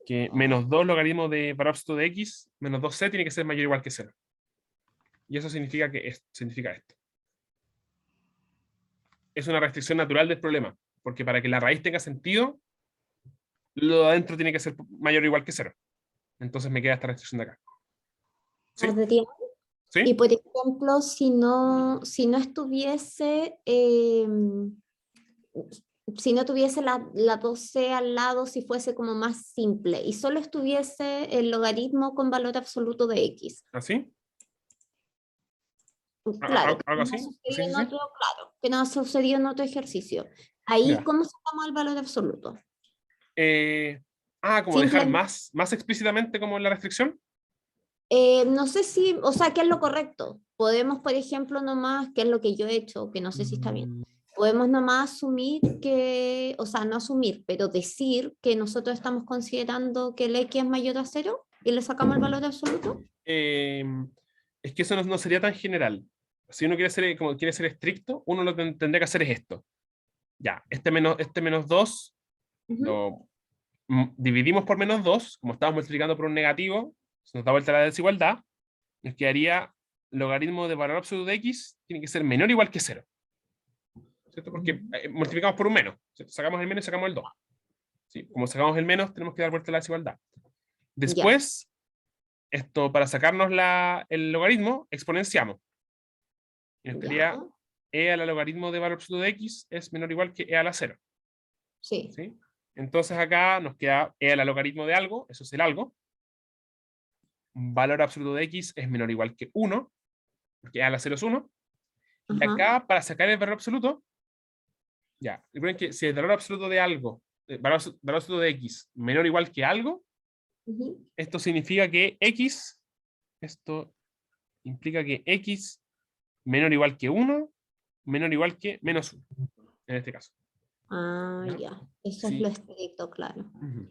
Que menos 2 logaritmo de valor absoluto de x menos 2c tiene que ser mayor o igual que 0. Y eso significa significa esto. Es una restricción natural del problema. Porque para que la raíz tenga sentido, lo de adentro tiene que ser mayor o igual que 0. Entonces me queda esta restricción de acá. ¿Sí? Adrián, y ¿Sí? por ejemplo, si no estuviese, si no tuviese la 2c al lado, si fuese como más simple, y solo estuviese el logaritmo con valor absoluto de x. ¿Así? Claro, ¿Algo no así? sucedió ¿Sí, sí, en sí? otro, claro, que no sucedió en otro ejercicio. Ahí, Ya. ¿cómo sacamos el valor absoluto? Como dejar Simplemente, más explícitamente como la restricción. no sé si, o sea, ¿qué es lo correcto? Podemos, por ejemplo, nomás, que es lo que yo he hecho, que no sé si está bien. Podemos nomás asumir que, o sea, no asumir, pero decir que nosotros estamos considerando que el x es mayor a 0 y le sacamos el valor absoluto. Es que eso no sería tan general. Si uno quiere ser, como quiere ser estricto, uno lo que tendría que hacer es esto. Ya, este menos 2 Ujú. lo dividimos por menos 2, como estamos multiplicando por un negativo, se nos da vuelta la desigualdad, nos quedaría logaritmo de valor absoluto de x tiene que ser menor o igual que 0. ¿Cierto? Porque multiplicamos por un menos. ¿Cierto? Sacamos el menos y sacamos el 2. ¿Sí? Como sacamos el menos, tenemos que dar vuelta a la desigualdad. Ya, Después, esto, para sacarnos el logaritmo, exponenciamos. Y nos ya, quedaría e a la logaritmo de valor absoluto de x es menor o igual que e a la 0. sí. ¿Sí? Entonces acá nos queda e a la logaritmo de algo, eso es el algo. Valor absoluto de x es menor o igual que 1, porque e a la 0 es 1. Y Ajá. acá, para sacar el valor absoluto, ya, recuerden que si el valor absoluto de algo, valor absoluto de x menor o igual que algo, Ujú. esto significa que x, esto implica que x menor o igual que 1, menor o igual que menos 1, en este caso. Ah, ¿Ya? ya. Eso es Sí. lo estricto, claro. Ujú.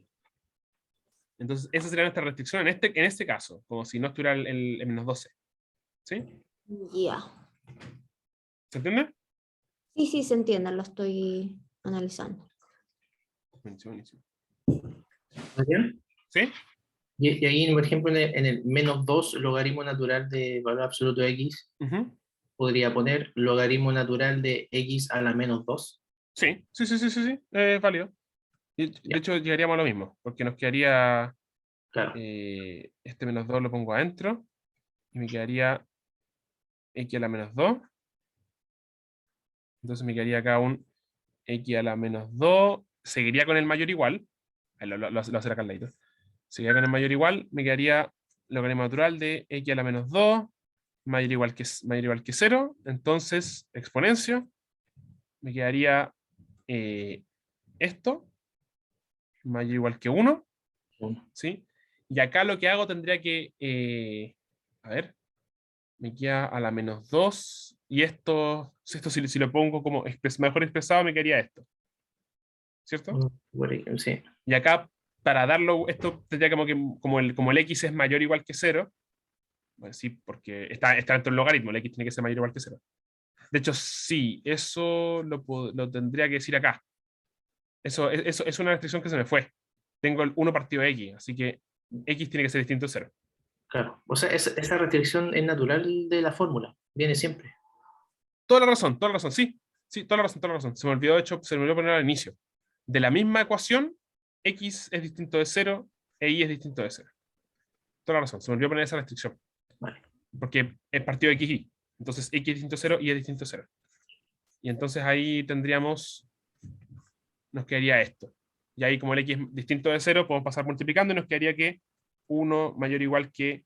Entonces, esa sería nuestra restricción en este caso, como si no estuviera el menos 12. ¿Sí? Ya. ¿Se entiende? Sí, sí, se entiende, lo estoy analizando. Buenísimo, buenísimo. ¿Muy bien? ¿Sí? Y ahí, por ejemplo, en el menos 2 logaritmo natural de valor absoluto de x, Ujú. podría poner logaritmo natural de x a la menos 2. Sí, sí, es válido. De Ya, hecho, llegaríamos a lo mismo, porque nos quedaría claro. este menos 2 lo pongo adentro, y me quedaría x a la menos 2. Entonces me quedaría acá un x a la menos 2. Seguiría con el mayor igual. Ahí lo hacer acá al ladito. Seguiría con el mayor igual. Me quedaría logaritmo natural de x a la menos 2 mayor o igual que 0. Entonces, exponencia. Me quedaría esto mayor o igual que 1. ¿Sí? Y acá lo que hago tendría que, a ver, me queda a la menos 2, y esto si lo pongo como mejor expresado, me quedaría esto, ¿cierto? Sí, Y acá, para darlo, esto tendría como el x es mayor o igual que 0, bueno, sí, porque está dentro del logaritmo, el x tiene que ser mayor o igual que 0. De hecho, sí, eso lo tendría que decir acá. Eso es una restricción que se me fue. Tengo el 1 partido de x, así que x tiene que ser distinto de 0. claro. O sea, esa restricción es natural de la fórmula, viene siempre. Toda la razón, sí. Sí, toda la razón. Se me olvidó, de hecho, se me olvidó poner al inicio. De la misma ecuación, x es distinto de 0 e y es distinto de 0. Toda la razón, se me olvidó poner esa restricción. Vale. Porque es partido de x y. Entonces, x es distinto de 0 y es distinto de 0. Y entonces ahí nos quedaría esto. Y ahí, como el x es distinto de 0, podemos pasar multiplicando y nos quedaría que 1 mayor o igual que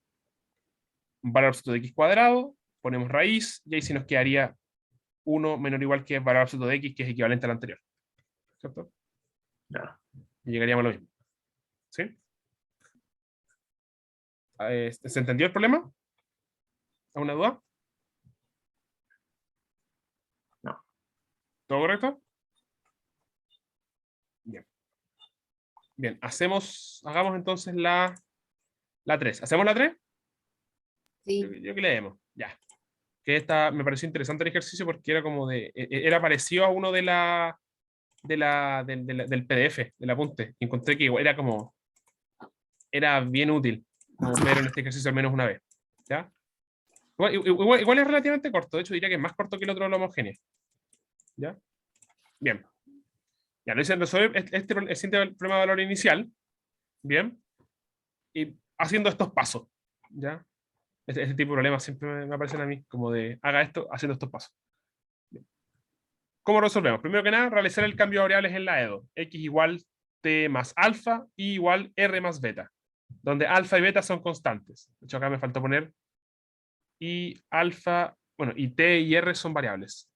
valor absoluto de x cuadrado, ponemos raíz, y ahí sí nos quedaría 1 menor o igual que valor absoluto de x, que es equivalente al anterior. ¿Cierto? Claro. Y llegaríamos a lo mismo. ¿Sí? ¿Se entendió el problema? ¿Alguna duda? No. ¿Todo correcto? Bien. Bien, hagamos entonces la 3. ¿Hacemos la 3? Sí. Yo que leemos, ya. Que esta me pareció interesante el ejercicio porque era como era parecido a uno del PDF, del apunte. Y encontré que era bien útil como ver en este ejercicio al menos una vez. ¿Ya? Igual es relativamente corto, de hecho diría que es más corto que el otro de la homogénea. ¿Ya? Bien. Ya lo hice en resolver el siguiente problema de valor inicial. Bien. Y haciendo estos pasos. ¿Ya? Este tipo de problemas siempre me aparecen a mí, como de haga esto haciendo estos pasos. Bien. ¿Cómo resolvemos? Primero que nada, realizar el cambio de variables en la EDO. X igual t más alfa, y igual r más beta, donde alfa y beta son constantes. De hecho, acá me faltó poner y alfa, bueno, y t y r son variables.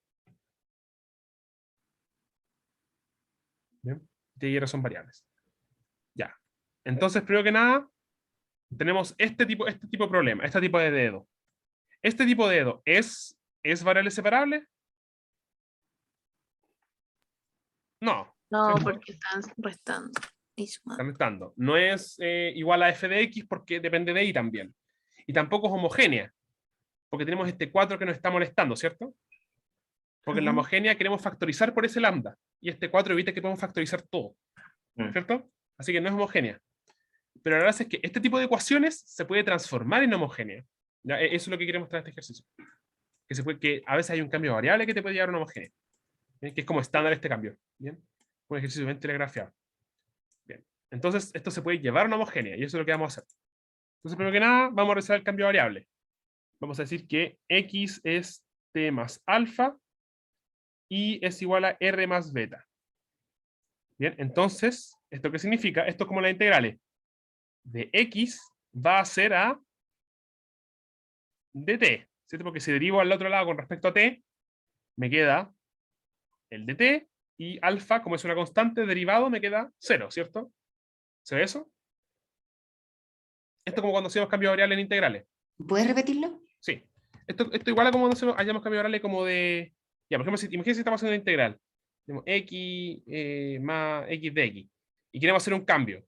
Bien, t y r son variables. Ya. Entonces, primero que nada, tenemos este tipo de problema, este tipo de dedo. Este tipo de dedo ¿es variable separable? No. No, ¿cierto? porque están restando y sumando. Están restando. No es igual a f de x porque depende de y también. Y tampoco es homogénea, porque tenemos este 4 que nos está molestando, ¿cierto? Porque en la homogénea queremos factorizar por ese lambda, y este 4 evita que podamos factorizar todo, ¿cierto? Así que no es homogénea. Pero la verdad es que este tipo de ecuaciones se puede transformar en homogénea. ¿Ya? Eso es lo que queremos traer en este ejercicio. Que a veces hay un cambio de variable que te puede llevar a una homogénea. ¿Bien? Que es como estándar este cambio. ¿Bien? Un ejercicio bien telegrafiado. Bien. Entonces, esto se puede llevar a una homogénea, y eso es lo que vamos a hacer. Entonces, primero que nada, vamos a realizar el cambio de variable. Vamos a decir que x es t más alfa, y es igual a r más beta. Bien, entonces, ¿esto qué significa? Esto es como las integrales. De x va a ser a dt, ¿cierto? Porque si derivo al otro lado con respecto a t, me queda el dt, y alfa, como es una constante, derivado me queda 0, ¿cierto? ¿Se ve eso? Esto es como cuando hacemos cambio de variable en integrales. ¿Puedes repetirlo? Sí. Esto igual a como cuando hayamos cambio de variable como de... Ya, por ejemplo, imagínense si estamos haciendo una integral. Tenemos x más x de x. Y queremos hacer un cambio.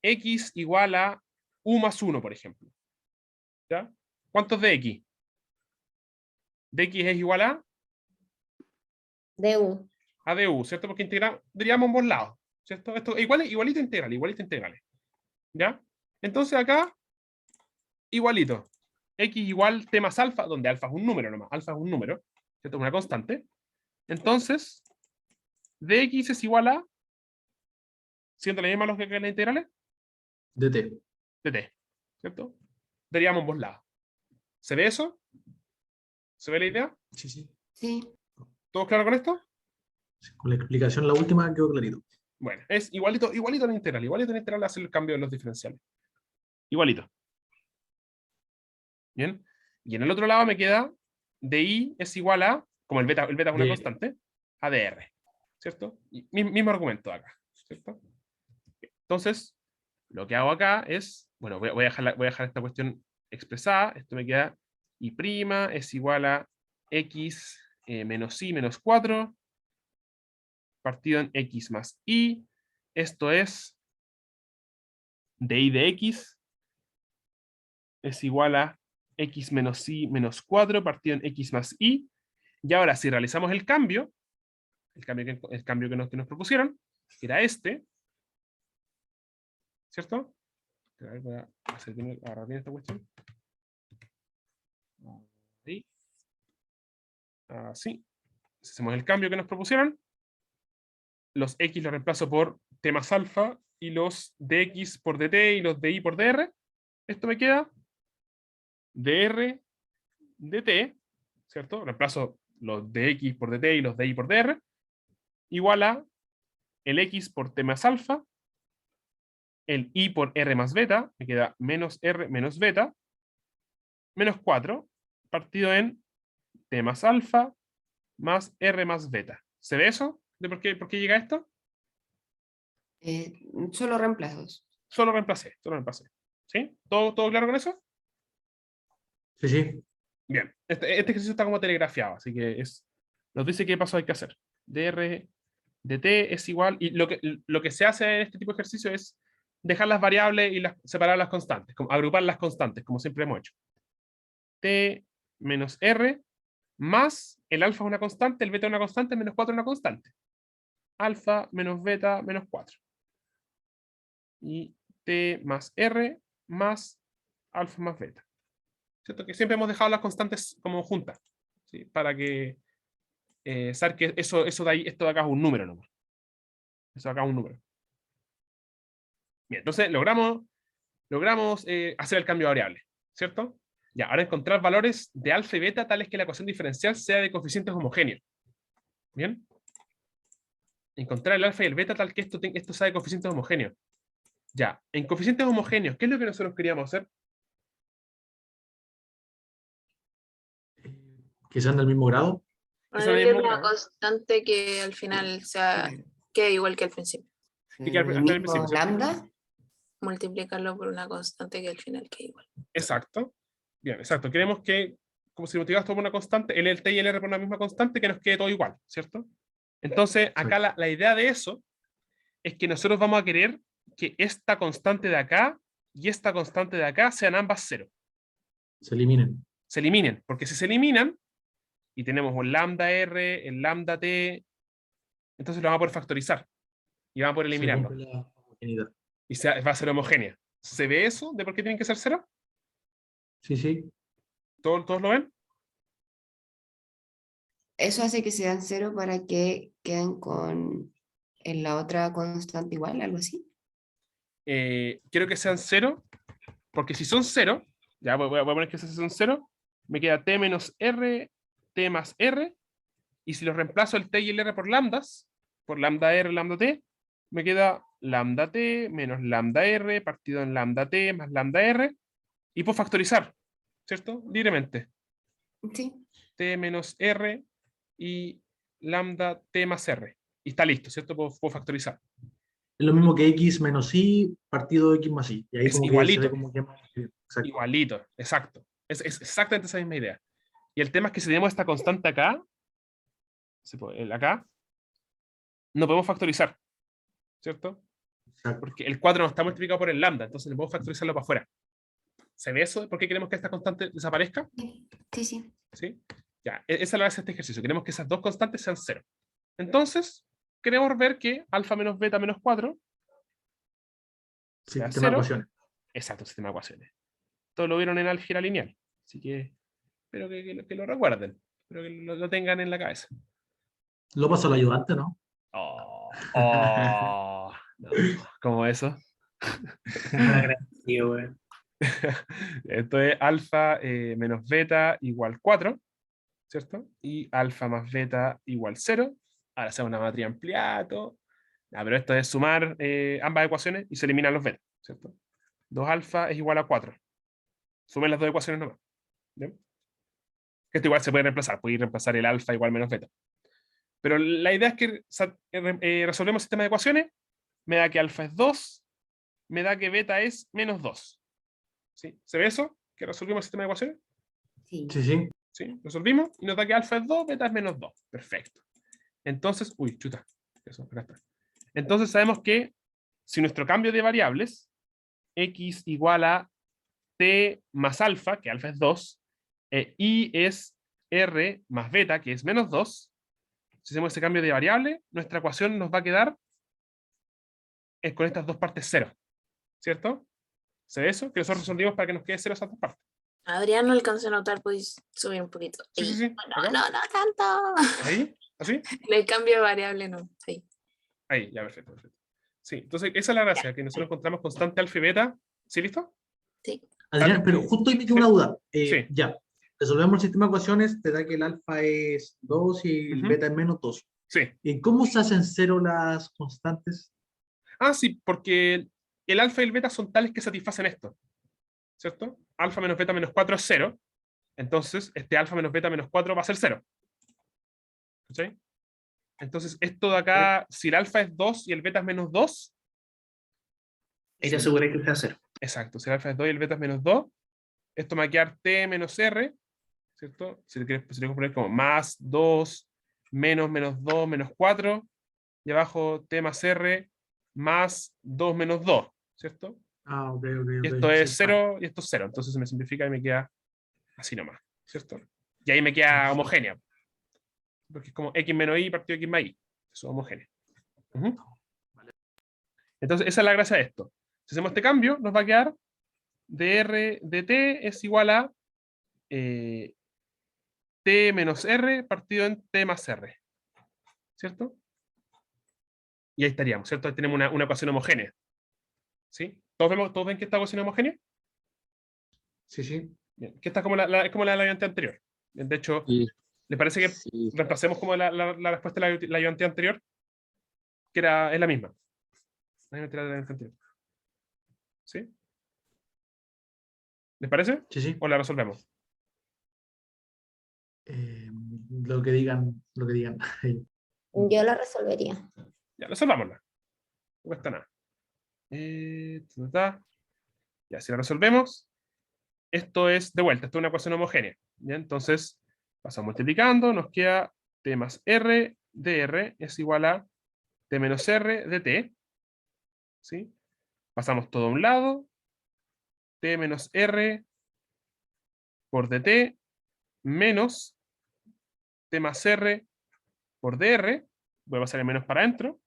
X igual a u más 1, por ejemplo. ¿Ya? ¿Cuánto es de x? De x es igual a du. a du, ¿cierto? Porque derivamos ambos lados, ¿cierto? Esto igualito integrales. ¿Ya? Entonces acá, igualito. X igual t más alfa, donde alfa es un número nomás. Alfa es un número, ¿cierto? Una constante. Entonces, dx es igual a, siendo la misma lógica que las integrales, dt. dt, ¿cierto? Derivamos ambos lados. ¿Se ve eso? ¿Se ve la idea? Sí, sí. Sí. ¿Todos claros con esto? Con la explicación, la última quedó clarito. Bueno, es igualito a la integral. Igualito a la integral hacer el cambio de los diferenciales. Igualito. Bien. Y en el otro lado me queda di es igual a, como el beta es una constante, a dr. ¿Cierto? Y mismo argumento acá. ¿Cierto? Entonces, lo que hago acá es, bueno, voy a dejar esta cuestión expresada. Esto me queda y' es igual a x menos y menos 4 partido en x más y. Esto es di de x es igual a x menos y menos 4 partido en x más y. Y ahora, si realizamos el cambio que nos propusieron, que era este, ¿cierto? Voy a agarrar bien esta cuestión. Ahí. Así. Si hacemos el cambio que nos propusieron, los x los reemplazo por t más alfa, y los dx por dt, y los di por dr. Esto me queda dr dt, ¿cierto? Reemplazo los dx por dt y los di por dr, igual a el x por t más alfa, el i por r más beta, me queda menos r menos beta, menos 4, partido en t más alfa más r más beta. ¿Se ve eso? ¿De por qué llega esto? Solo reemplazos. Solo reemplacé. ¿Sí? ¿Todo claro con eso? Sí, sí. Bien, este ejercicio está como telegrafiado, así que nos dice qué paso hay que hacer. dr de t es igual, y lo que se hace en este tipo de ejercicio es dejar las variables y separar las constantes, como agrupar las constantes, como siempre hemos hecho. T menos r más el alfa es una constante, el beta es una constante, menos 4 es una constante. Alfa menos beta menos 4. Y t más r más alfa más beta. ¿Cierto? Que siempre hemos dejado las constantes como juntas, ¿sí? Para que saber que esto de acá es un número nomás. Eso de acá es un número. Bien, entonces logramos hacer el cambio de variable, ¿cierto? Ya, ahora encontrar valores de alfa y beta tales que la ecuación diferencial sea de coeficientes homogéneos. Bien. Encontrar el alfa y el beta tal que esto sea de coeficientes homogéneos. Ya, en coeficientes homogéneos, ¿qué es lo que nosotros queríamos hacer? Que sean del mismo grado. Que son del Ponerle mismo una grado. constante que al final quede igual que al principio. Y que al El final del mismo principio, ¿cierto? lambda. Multiplicarlo por una constante que al final quede igual. Exacto. Bien, exacto. Queremos que, como si multiplicas todo por una constante, el t y el r por una misma constante, que nos quede todo igual, ¿cierto? Entonces, acá la idea de eso es que nosotros vamos a querer que esta constante de acá y esta constante de acá sean ambas cero. Se eliminen. Se eliminen, porque si se eliminan, y tenemos un lambda r, el lambda t, entonces lo vamos a poder factorizar. Y vamos a poder Se eliminarlo. cumple la homogeneidad. Y va a ser homogénea. ¿Se ve eso de por qué tienen que ser cero? Sí, sí. ¿Todos lo ven? Eso hace que sean cero para que queden en la otra constante igual, algo así. Quiero que sean cero, porque si son cero, ya voy a poner que son cero, me queda t menos r, t más r, y si los reemplazo el t y el r por lambdas, por lambda r, lambda t, me queda lambda t menos lambda r partido en lambda t más lambda r, y puedo factorizar, ¿cierto? Libremente. Sí. T menos r y lambda t más r. Y está listo, ¿cierto? Puedo factorizar. Es lo mismo que x menos y partido de x más y. Y ahí Es como igualito. que se ve como que... Exacto. Igualito, exacto. Es exactamente esa misma idea. Y el tema es que si tenemos esta constante acá, acá, no podemos factorizar, ¿cierto? Exacto. Porque el 4 no está multiplicado por el lambda, entonces no podemos factorizarlo para afuera. ¿Se ve eso? ¿Por qué queremos que esta constante desaparezca? Sí, sí. ¿Sí? Ya, esa es la base de este ejercicio. Queremos que esas dos constantes sean cero. Entonces, queremos ver que alfa menos beta menos 4 sea Sistema de 0. ecuaciones. Exacto, sistema de ecuaciones. Todo lo vieron en álgebra lineal. Así que espero que lo recuerden. Espero que lo tengan en la cabeza. Lo pasó al ayudante, ¿no? No, ¿cómo eso? Agradecido, güey. Esto es alfa menos beta igual 4, ¿cierto? Y alfa más beta igual 0. Ahora hacemos una matriz ampliada, todo. Pero esto es sumar ambas ecuaciones y se eliminan los betas, ¿cierto? 2 alfa es igual a 4. Sumen las dos ecuaciones nomás. ¿Bien? Esto igual se puede reemplazar. Puede reemplazar el alfa igual menos beta. Pero la idea es que resolvemos el sistema de ecuaciones. Me da que alfa es 2. Me da que beta es menos 2. ¿Sí? ¿Se ve eso? ¿Que resolvimos el sistema de ecuaciones? Sí. Sí, sí. ¿Sí? Resolvimos y nos da que alfa es 2, beta es menos 2. Perfecto. Entonces, chuta. Eso, acá está. Entonces sabemos que si nuestro cambio de variables, x igual a t más alfa, que alfa es 2, y es r más beta, que es menos 2, si hacemos ese cambio de variable, nuestra ecuación nos va a quedar con estas dos partes cero. ¿Cierto? ¿Se ve eso? Que nosotros resolvimos para que nos quede cero esas dos partes. Adrián, no alcancé a notar, podéis subir un poquito. Sí, sí, sí. No tanto. ¿Ahí? ¿Así? Le cambio de variable, no. Ahí. Ahí, ya, perfecto. Sí, entonces esa es la gracia, que nosotros encontramos constante alfa y beta. ¿Sí, listo? Sí. Adrián, pero justo ahí me quedó una duda. Sí. Ya, resolvemos el sistema de ecuaciones, te da que el alfa es 2 y el beta es menos 2. Sí. ¿Y cómo se hacen cero las constantes? Sí, porque el alfa y el beta son tales que satisfacen esto. ¿Cierto? Alfa menos beta menos 4 es 0. Entonces, este alfa menos beta menos 4 va a ser 0. ¿Sí? Entonces, esto de acá, si el alfa es 2 y el beta es menos 2, Ahí te aseguré que sea 0. Exacto, si el alfa es 2 y el beta es menos 2, esto me va a quedar t menos r, ¿cierto? Si le quieres poner como más 2, menos 2, menos 4, y abajo t más r más 2 menos 2, ¿cierto? Ah, ok, Y ok. esto es Sí, 0 y esto es 0, entonces se me simplifica y me queda así nomás, ¿cierto? Y ahí me queda homogénea, porque es como x menos y partido x más y, eso es homogéneo. Ujú. Entonces, esa es la gracia de esto. Si hacemos este cambio, nos va a quedar dr dt es igual a t menos r partido en t más r, ¿cierto? Y ahí estaríamos, ¿cierto? Ahí tenemos una ecuación homogénea, ¿sí? ¿Todos ven que esta ecuación es homogénea? sí, sí. Bien, que esta es es como la de la ayudante anterior. Bien, de hecho, Sí, ¿les parece que sí. reemplacemos como la respuesta de la ayudante anterior? Que es la misma. La misma de la ayudante anterior. ¿Sí? ¿Les parece? Sí, sí. ¿O la resolvemos? Lo que digan, lo que digan. Yo la resolvería. Ya, resolvámosla. No cuesta nada. Ya, si la resolvemos, esto es de vuelta, esto es una ecuación homogénea. ¿Ya? Entonces, pasamos multiplicando, nos queda t más r de r es igual a t menos r de t. ¿Sí? Pasamos todo a un lado, t menos r por dt menos t más r por dr. Voy a pasar el menos para adentro.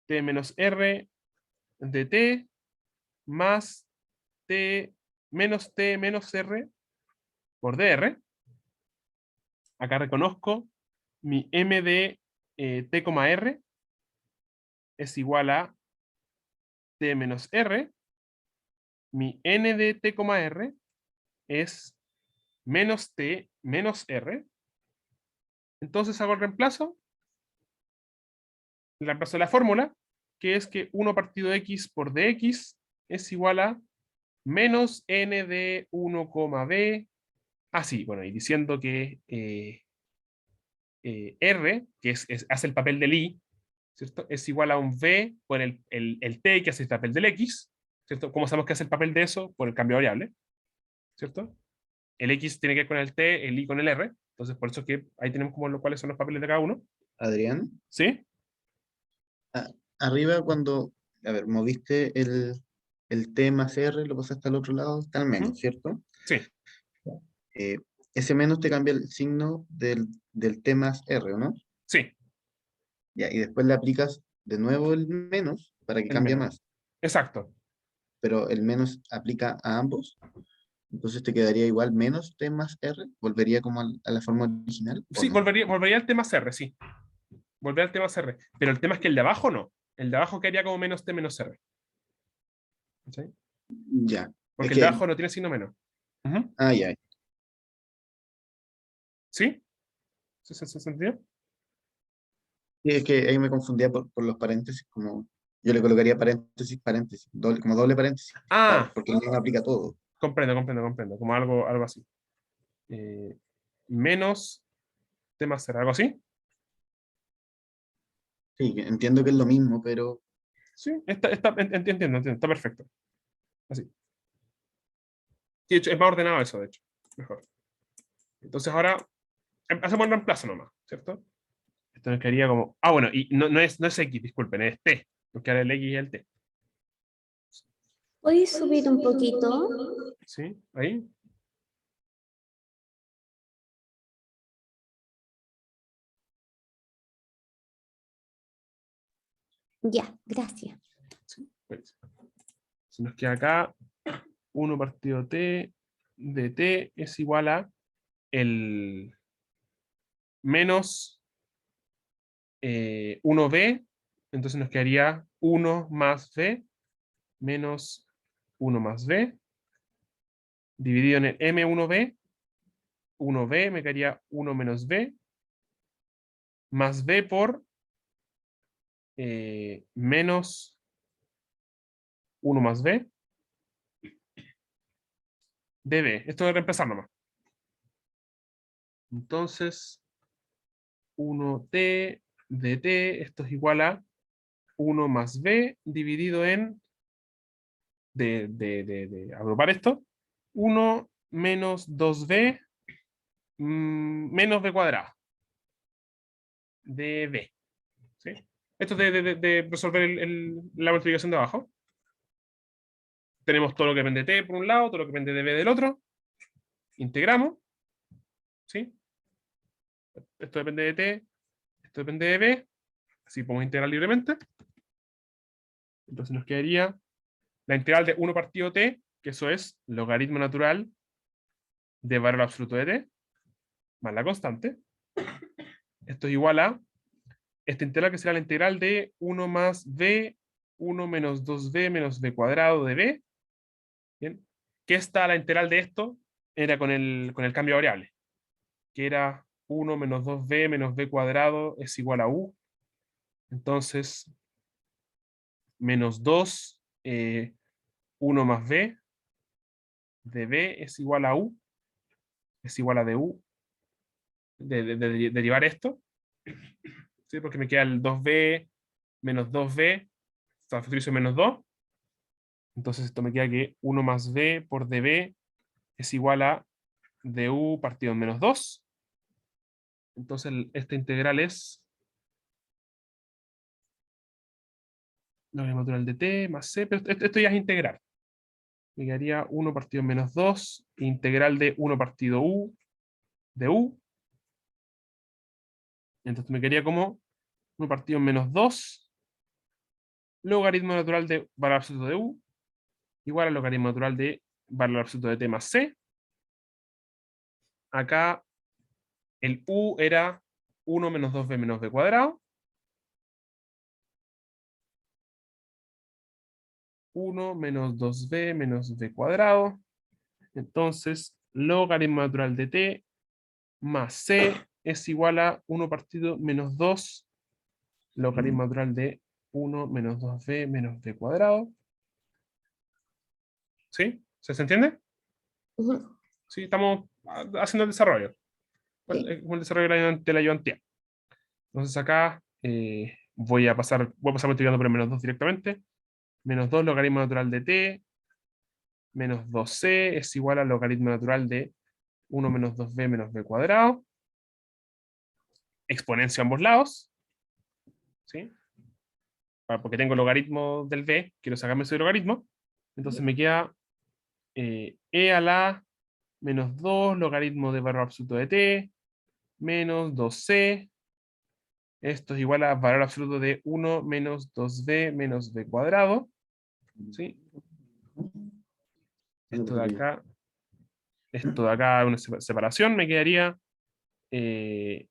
T menos r de t más t menos r por dr. Acá reconozco mi m de t, r es igual a t menos r. Mi n de t, r es menos t menos r. Entonces hago el reemplazo de la fórmula, que es que 1 partido x por dx es igual a menos n de 1, b. Así, bueno, y diciendo que r, que hace el papel del i, ¿cierto? Es igual a un v por el t, que hace el papel del x, ¿cierto? ¿Cómo sabemos que hace el papel de eso? Por el cambio de variable, ¿cierto? El x tiene que ver con el t, el y con el r, entonces por eso que ahí tenemos como cuáles son los papeles de cada uno. Adrián, ¿Sí? arriba cuando, a ver, moviste el T más R, lo pasaste al otro lado, está al menos, Ujú. ¿cierto? Sí, Eh, ese menos te cambia el signo del T más R, ¿o no? sí, Ya, y después le aplicas de nuevo el menos para que el cambie menos. más, Exacto. pero el menos aplica a ambos. Entonces te quedaría igual menos T más R, volvería como a la forma original, ¿o Sí, no? volvería al tema R, sí. Volvería al tema R. Pero el tema es que el de abajo no. El de abajo quedaría como menos T menos R. ¿Sí? Ya, es Porque el de que, abajo no tiene signo menos. Ujú. ya, ¿Sí? ¿Se entendió? sí, es que ahí me confundía por los paréntesis, como yo le colocaría paréntesis, paréntesis, como doble paréntesis, Ah, porque no aplica todo. comprendo. Como algo así. Eh, menos T más R, algo así. Sí, entiendo que es lo mismo, pero Sí, entiendo, está perfecto. Así. Sí, de hecho, es más ordenado eso, de hecho. Mejor. Entonces ahora hacemos el reemplazo nomás, ¿cierto? Esto nos quedaría como. Ah, bueno, y no es X, disculpen, es T. Nos queda el X y el T. ¿Puedes subir un poquito? ¿Sí? Ahí. Ya, gracias. Sí, pues. Se nos queda acá 1 partido T de T es igual a el menos 1b, entonces nos quedaría 1 más b menos 1 más b dividido en el m1b, 1b me quedaría 1 menos b más b por menos 1 más b db. Esto es reemplazar nomás. Entonces, 1t de t, esto es igual a 1 más b dividido en de agrupar esto, 1 menos 2b menos b cuadrado de b. ¿Sí? Esto es de resolver la multiplicación de abajo. Tenemos todo lo que depende de t por un lado, todo lo que depende de b del otro. Integramos. ¿Sí? Esto depende de t, esto depende de b. Así podemos integrar libremente. Entonces nos quedaría la integral de 1 partido t, que eso es logaritmo natural de valor absoluto de t, más la constante. Esto es igual a esta integral, que será la integral de 1 más b, 1 menos 2b menos b cuadrado de b. Bien. Que esta, la integral de esto, era con el cambio de variable, que era 1 menos 2b menos b cuadrado es igual a u. Entonces, menos 2, 1 más b de b es igual a u, es igual a du, de derivar esto, ¿sí? Porque me queda el 2b menos 2b, factorizo menos 2, entonces esto me queda que 1 más b por db es igual a du partido en menos 2, entonces esta integral es logaritmo natural de t más c, pero esto ya es integral. Me quedaría 1 partido en menos 2, integral de 1 partido u, de u. Entonces me quedaría como 1 partido en menos 2, logaritmo natural de valor absoluto de u, igual al logaritmo natural de valor absoluto de t más c. Acá el u era 1 menos 2b menos b cuadrado. 1 menos 2b menos b cuadrado. Entonces, logaritmo natural de t más c es igual a 1 partido menos 2, logaritmo natural de 1 menos 2b menos b cuadrado. ¿Sí? ¿Se entiende? Sí, estamos haciendo el desarrollo. El desarrollo de la ayudantía. Entonces acá voy a pasar multiplicando por el menos 2 directamente. Menos 2 logaritmo natural de t menos 2c es igual al logaritmo natural de 1 menos 2b menos b cuadrado. Exponencia a ambos lados. ¿Sí? Porque tengo logaritmo del b, quiero sacarme ese logaritmo. Entonces me queda e a la menos 2 logaritmo de valor absoluto de t menos 2c. Esto es igual a valor absoluto de 1 menos 2b menos b cuadrado. ¿Sí? Esto de acá, una separación, me quedaría t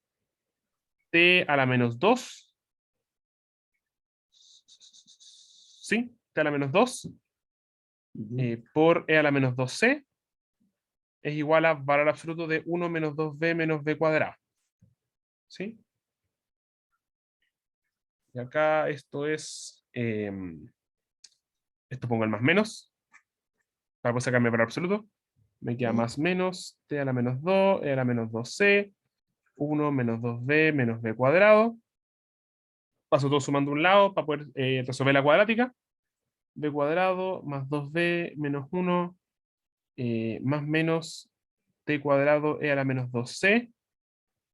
a la menos 2. ¿Sí? T a la menos 2 por e a la menos 2c es igual a valor absoluto de 1 menos 2b menos b cuadrado. ¿Sí? Y acá esto es, esto pongo el más menos, para poder sacarme valor absoluto. Me queda más menos, t a la menos 2, e a la menos 2c, 1 menos 2b menos b cuadrado. Paso todo sumando un lado para poder resolver la cuadrática. B cuadrado más 2b menos 1 más menos t cuadrado e a la menos 2c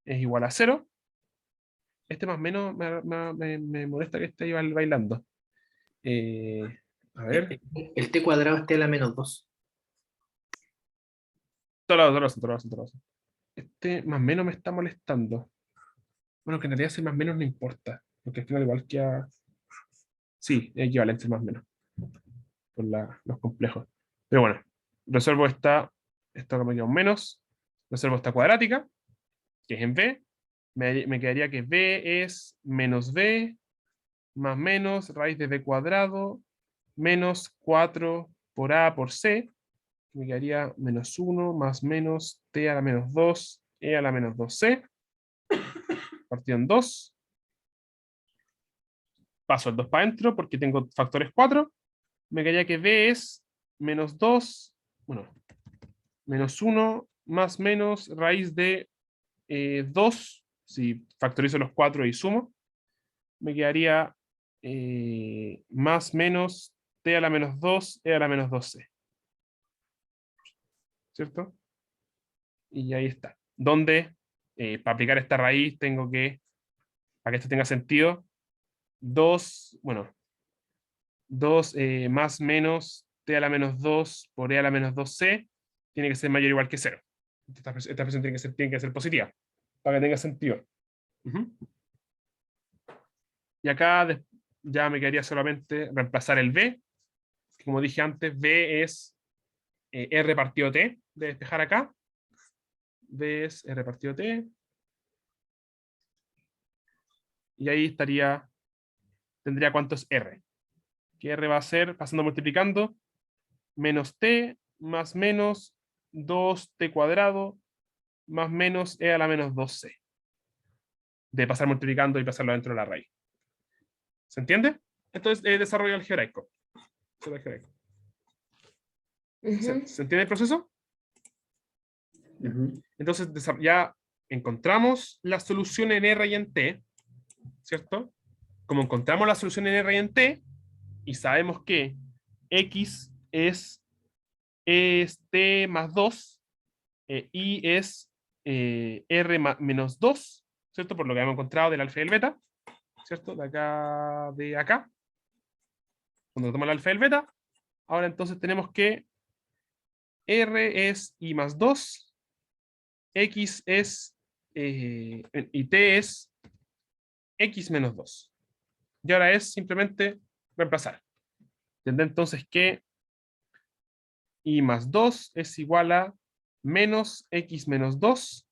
es igual a 0. Este más menos me molesta que esté bailando. A ver. El t cuadrado es t a la menos 2. Todo lado. Este más menos me está molestando. Bueno, que en realidad ese más menos no importa. Porque al final igual queda... Sí, es equivalente más menos. Por los complejos. Pero bueno, resuelvo esto que me queda un menos. Resuelvo esta cuadrática, que es en b. Me quedaría que b es menos b más menos raíz de b cuadrado menos 4 por a por c. Me quedaría menos 1 más menos t a la menos 2 e a la menos 2c. Partido en 2. Paso el 2 para adentro porque tengo factores 4. Me quedaría que b es menos 2, bueno, menos 1 más menos raíz de 2. Si factorizo los 4 y sumo, me quedaría más menos t a la menos 2, e a la menos 2c. ¿Cierto? Y ahí está. Donde, para aplicar esta raíz, tengo que, para que esto tenga sentido, 2 más menos t a la menos 2 por e a la menos 2c tiene que ser mayor o igual que 0. Esta expresión tiene que ser positiva, para que tenga sentido. Y acá ya me quedaría solamente reemplazar el b. Como dije antes, b es r partido t, de despejar acá. B es r partido t. Y ahí tendría cuánto es r. Que r va a ser, pasando multiplicando, menos t más menos 2t cuadrado más menos e a la menos 2c. De pasar multiplicando y pasarlo dentro de la raíz. ¿Se entiende? Entonces, desarrollo algebraico. ¿Se entiende el proceso? Entonces, ya encontramos la solución en R y en T, ¿cierto? Como encontramos la solución en R y en T, y sabemos que X es T más 2, Y es R menos 2, ¿cierto? Por lo que hemos encontrado del alfa y el beta, ¿cierto? De acá. Cuando tomamos el alfa y el beta, ahora entonces tenemos que R es I más 2, X es, y T es X menos 2. Y ahora es simplemente reemplazar. Tendré entonces que I más 2 es igual a menos X menos 2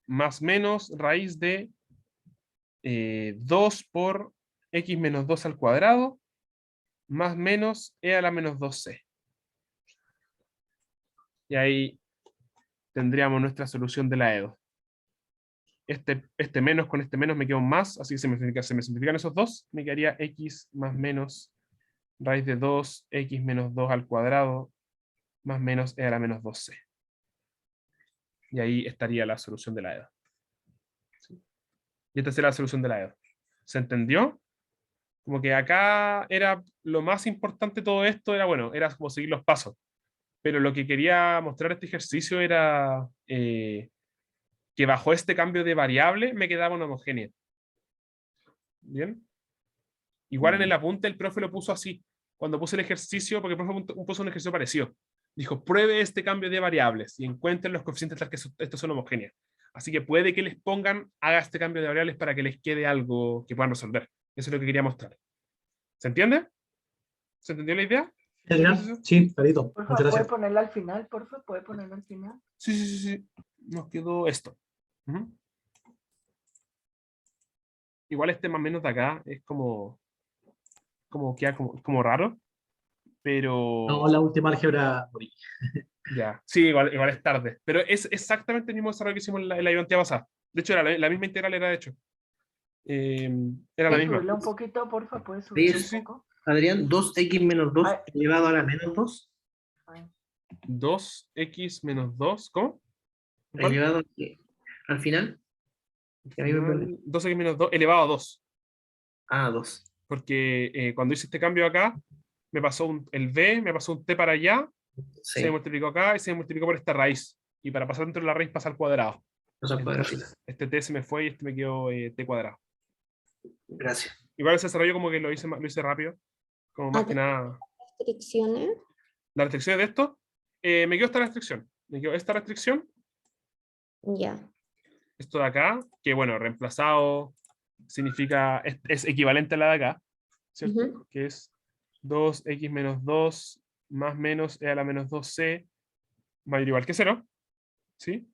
más menos raíz de 2 por X menos 2 al cuadrado más menos E a la menos 2C. Y ahí tendríamos nuestra solución de la EDO. Este menos con este menos me queda un más, así que se me simplifican esos dos, me quedaría X más menos raíz de 2, X menos 2 al cuadrado, más menos E a la menos 2C. Y ahí estaría la solución de la EDO. ¿Sí? Y esta será la solución de la EDO. ¿Se entendió? Como que acá era lo más importante de todo esto, era como seguir los pasos. Pero lo que quería mostrar este ejercicio era que bajo este cambio de variable me quedaba una homogénea. ¿Bien? Igual en el apunte el profe lo puso así. Cuando puse el ejercicio, porque el profe puso un ejercicio parecido. Dijo, pruebe este cambio de variables y encuentren los coeficientes tal que estos son homogéneas. Así que puede que les pongan, haga este cambio de variables para que les quede algo que puedan resolver. Eso es lo que quería mostrar. ¿Se entiende? ¿Se entendió la idea? Adrián, sí, clarito. Por Muchas favor, ¿puede gracias. ponerla al final, por favor? ¿Puede ponerla al final? Sí. Nos quedó esto. Igual este más o menos de acá es como queda como raro, pero... No, la última álgebra morí. Ya, sí, igual es tarde, pero es exactamente el mismo desarrollo que hicimos en la ayudantía pasada. De hecho, era la misma integral, era de hecho. Era la ¿Puedes misma. subirla un poquito, por favor? ¿Puedes subirla Sí. un poco? Adrián, 2x menos 2 Ay. elevado a la menos 2. 2x menos 2, ¿cómo? ¿Cuál? Elevado al final. Que a mí me perdí. 2x menos 2 elevado a 2. Ah, 2. Porque cuando hice este cambio acá, me pasó el b, me pasó un t para allá, Sí. se multiplicó acá y se multiplicó por esta raíz. Y para pasar dentro de la raíz pasa al cuadrado. Eso al cuadrado. Entonces, este t se me fue y este me quedó t cuadrado. Gracias. Igual ese desarrollo como que lo hice rápido. Como más que nada. Restricciones. ¿La restricción de esto? Me quedó esta restricción. Me quedó esta restricción. Ya. Esto de acá, que bueno, reemplazado significa, es equivalente a la de acá, ¿cierto? Que es 2x menos 2 más menos e a la menos 2c mayor o igual que 0. ¿Sí?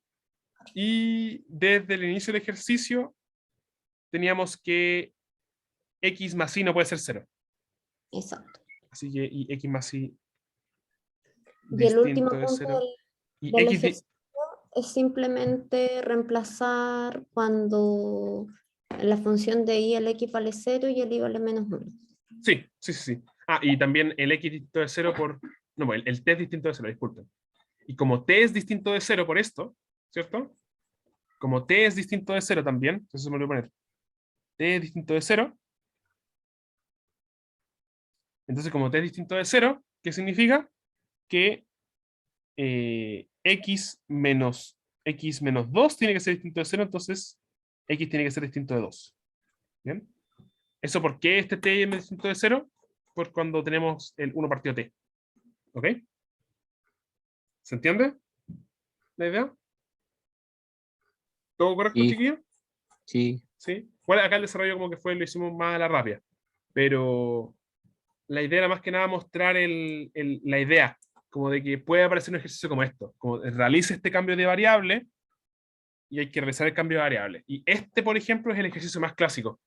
Y desde el inicio del ejercicio teníamos que x más y no puede ser 0. Exacto. Así que y x más y Y el último distinto de punto 0. Y del x ejercicio es simplemente reemplazar cuando la función de y el x vale 0 y el y vale menos 1. Sí. Ah, y también el x distinto de 0 por... No, el t es distinto de 0, disculpen. Y como t es distinto de 0 por esto, ¿cierto? Como t es distinto de 0 también, entonces me lo voy a poner t es distinto de 0. Entonces, como t es distinto de 0, ¿qué significa? Que x menos 2 tiene que ser distinto de 0, entonces x tiene que ser distinto de 2. ¿Bien? ¿Eso por qué este t es distinto de 0? Por cuando tenemos el 1 partido t. ¿Ok? ¿Se entiende la idea? ¿Todo correcto, Sí. chiquillos? Sí. ¿Sí? Bueno, acá el desarrollo como que fue, lo hicimos más a la rápida. Pero la idea era más que nada mostrar la idea, como de que puede aparecer un ejercicio como esto, como realice este cambio de variable y hay que realizar el cambio de variable. Y este, por ejemplo, es el ejercicio más clásico,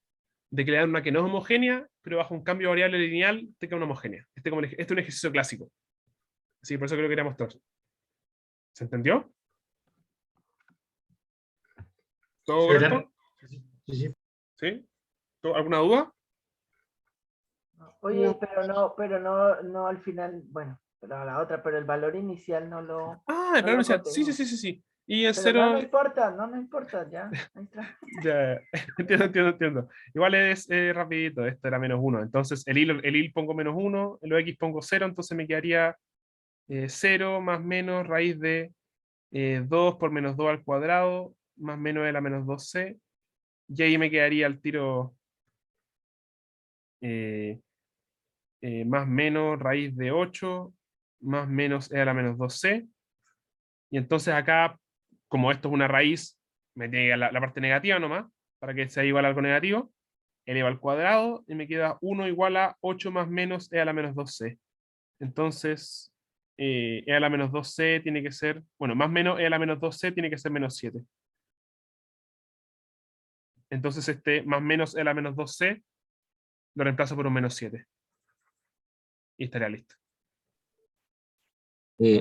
de que le dan una que no es homogénea, pero bajo un cambio de variable lineal te queda una homogénea. Este es un ejercicio clásico. Sí, por eso creo que quería mostrar. ¿Se entendió? ¿Todo Sí, correcto? sí. ¿Sí? ¿Alguna duda? Oye, pero no al final, bueno, pero a la otra, pero el valor inicial no lo. Ah, el no valor lo inicial. Sí. conseguimos. Y el Pero 0. no importa, no importa, ya. Ahí está. Ya, entiendo. Igual es rapidito, esto era -1. Entonces el il pongo -1, en los x pongo 0, entonces me quedaría 0 más menos raíz de 2 por menos 2 al cuadrado, más menos e a la menos 2c, y ahí me quedaría al tiro más menos raíz de 8, más menos e a la menos 2c, y entonces acá, como esto es una raíz, me tiene que quedar la parte negativa nomás, para que sea igual a algo negativo, eleva al cuadrado, y me queda 1 igual a 8 más menos e a la menos 2c. Entonces, e a la menos 2c tiene que ser, bueno, más menos e a la menos 2c tiene que ser menos 7. Entonces este más menos e a la menos 2c lo reemplazo por un menos 7. Y estaría listo.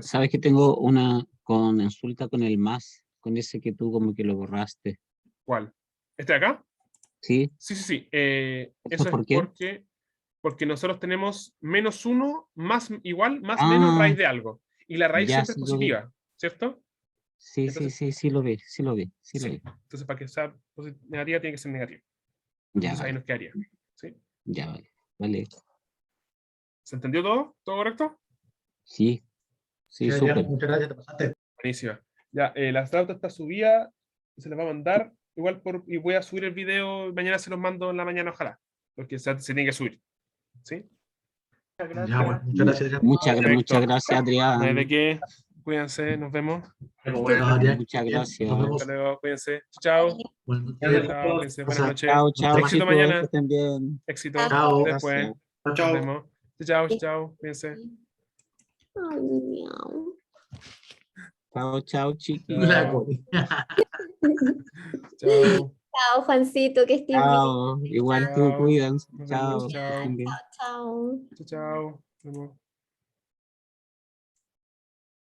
Sabes que tengo una consulta con el más, con ese que tú como que lo borraste. ¿Cuál? ¿Este de acá? ¿Sí? Sí. ¿Eso Eso es por qué? porque nosotros tenemos -1 más igual más menos Ah, raíz de algo. Y la raíz ya siempre es sí lo vi. positiva, ¿cierto? Sí, Entonces, sí lo vi. sí. Entonces para que sea negativa tiene que ser negativa. Ya, Entonces ahí vale. nos quedaría. ¿Sí? Ya, vale. Vale. ¿Se entendió todo? ¿Todo correcto? Sí, Sí, ya, súper. muchas gracias, te pasaste. Buenísima. Ya, la flauta está subida, se les va a mandar, y voy a subir el video, mañana se los mando en la mañana, ojalá, porque se tiene que subir. ¿Sí? Muchas Ya, gracias. muchas gracias, Adrián. Muchas Perfecto. gracias, Adrián. No hay de qué. Cuídense, nos vemos. Bueno, Adrián, Muchas bien, gracias. nos vemos. Hasta luego, cuídense. Chao. Buenas noches. Chao, cuídense. Buenas Pasa- noches. Chao, Buena semana. Éxito chicos, que mañana. estén bien. Éxito. Chao. Después. Gracias. Nos Chao. vemos. Chao. Cuídense. Ay, miau. Chao, chiquis. La Chao. comí. Chao. Chao, Juancito, que estés bien. Chao. Igual tú, Chao. cuídense. Nos Chao. vemos. que Chao. estén bien. Chao. Chao. Nos vemos.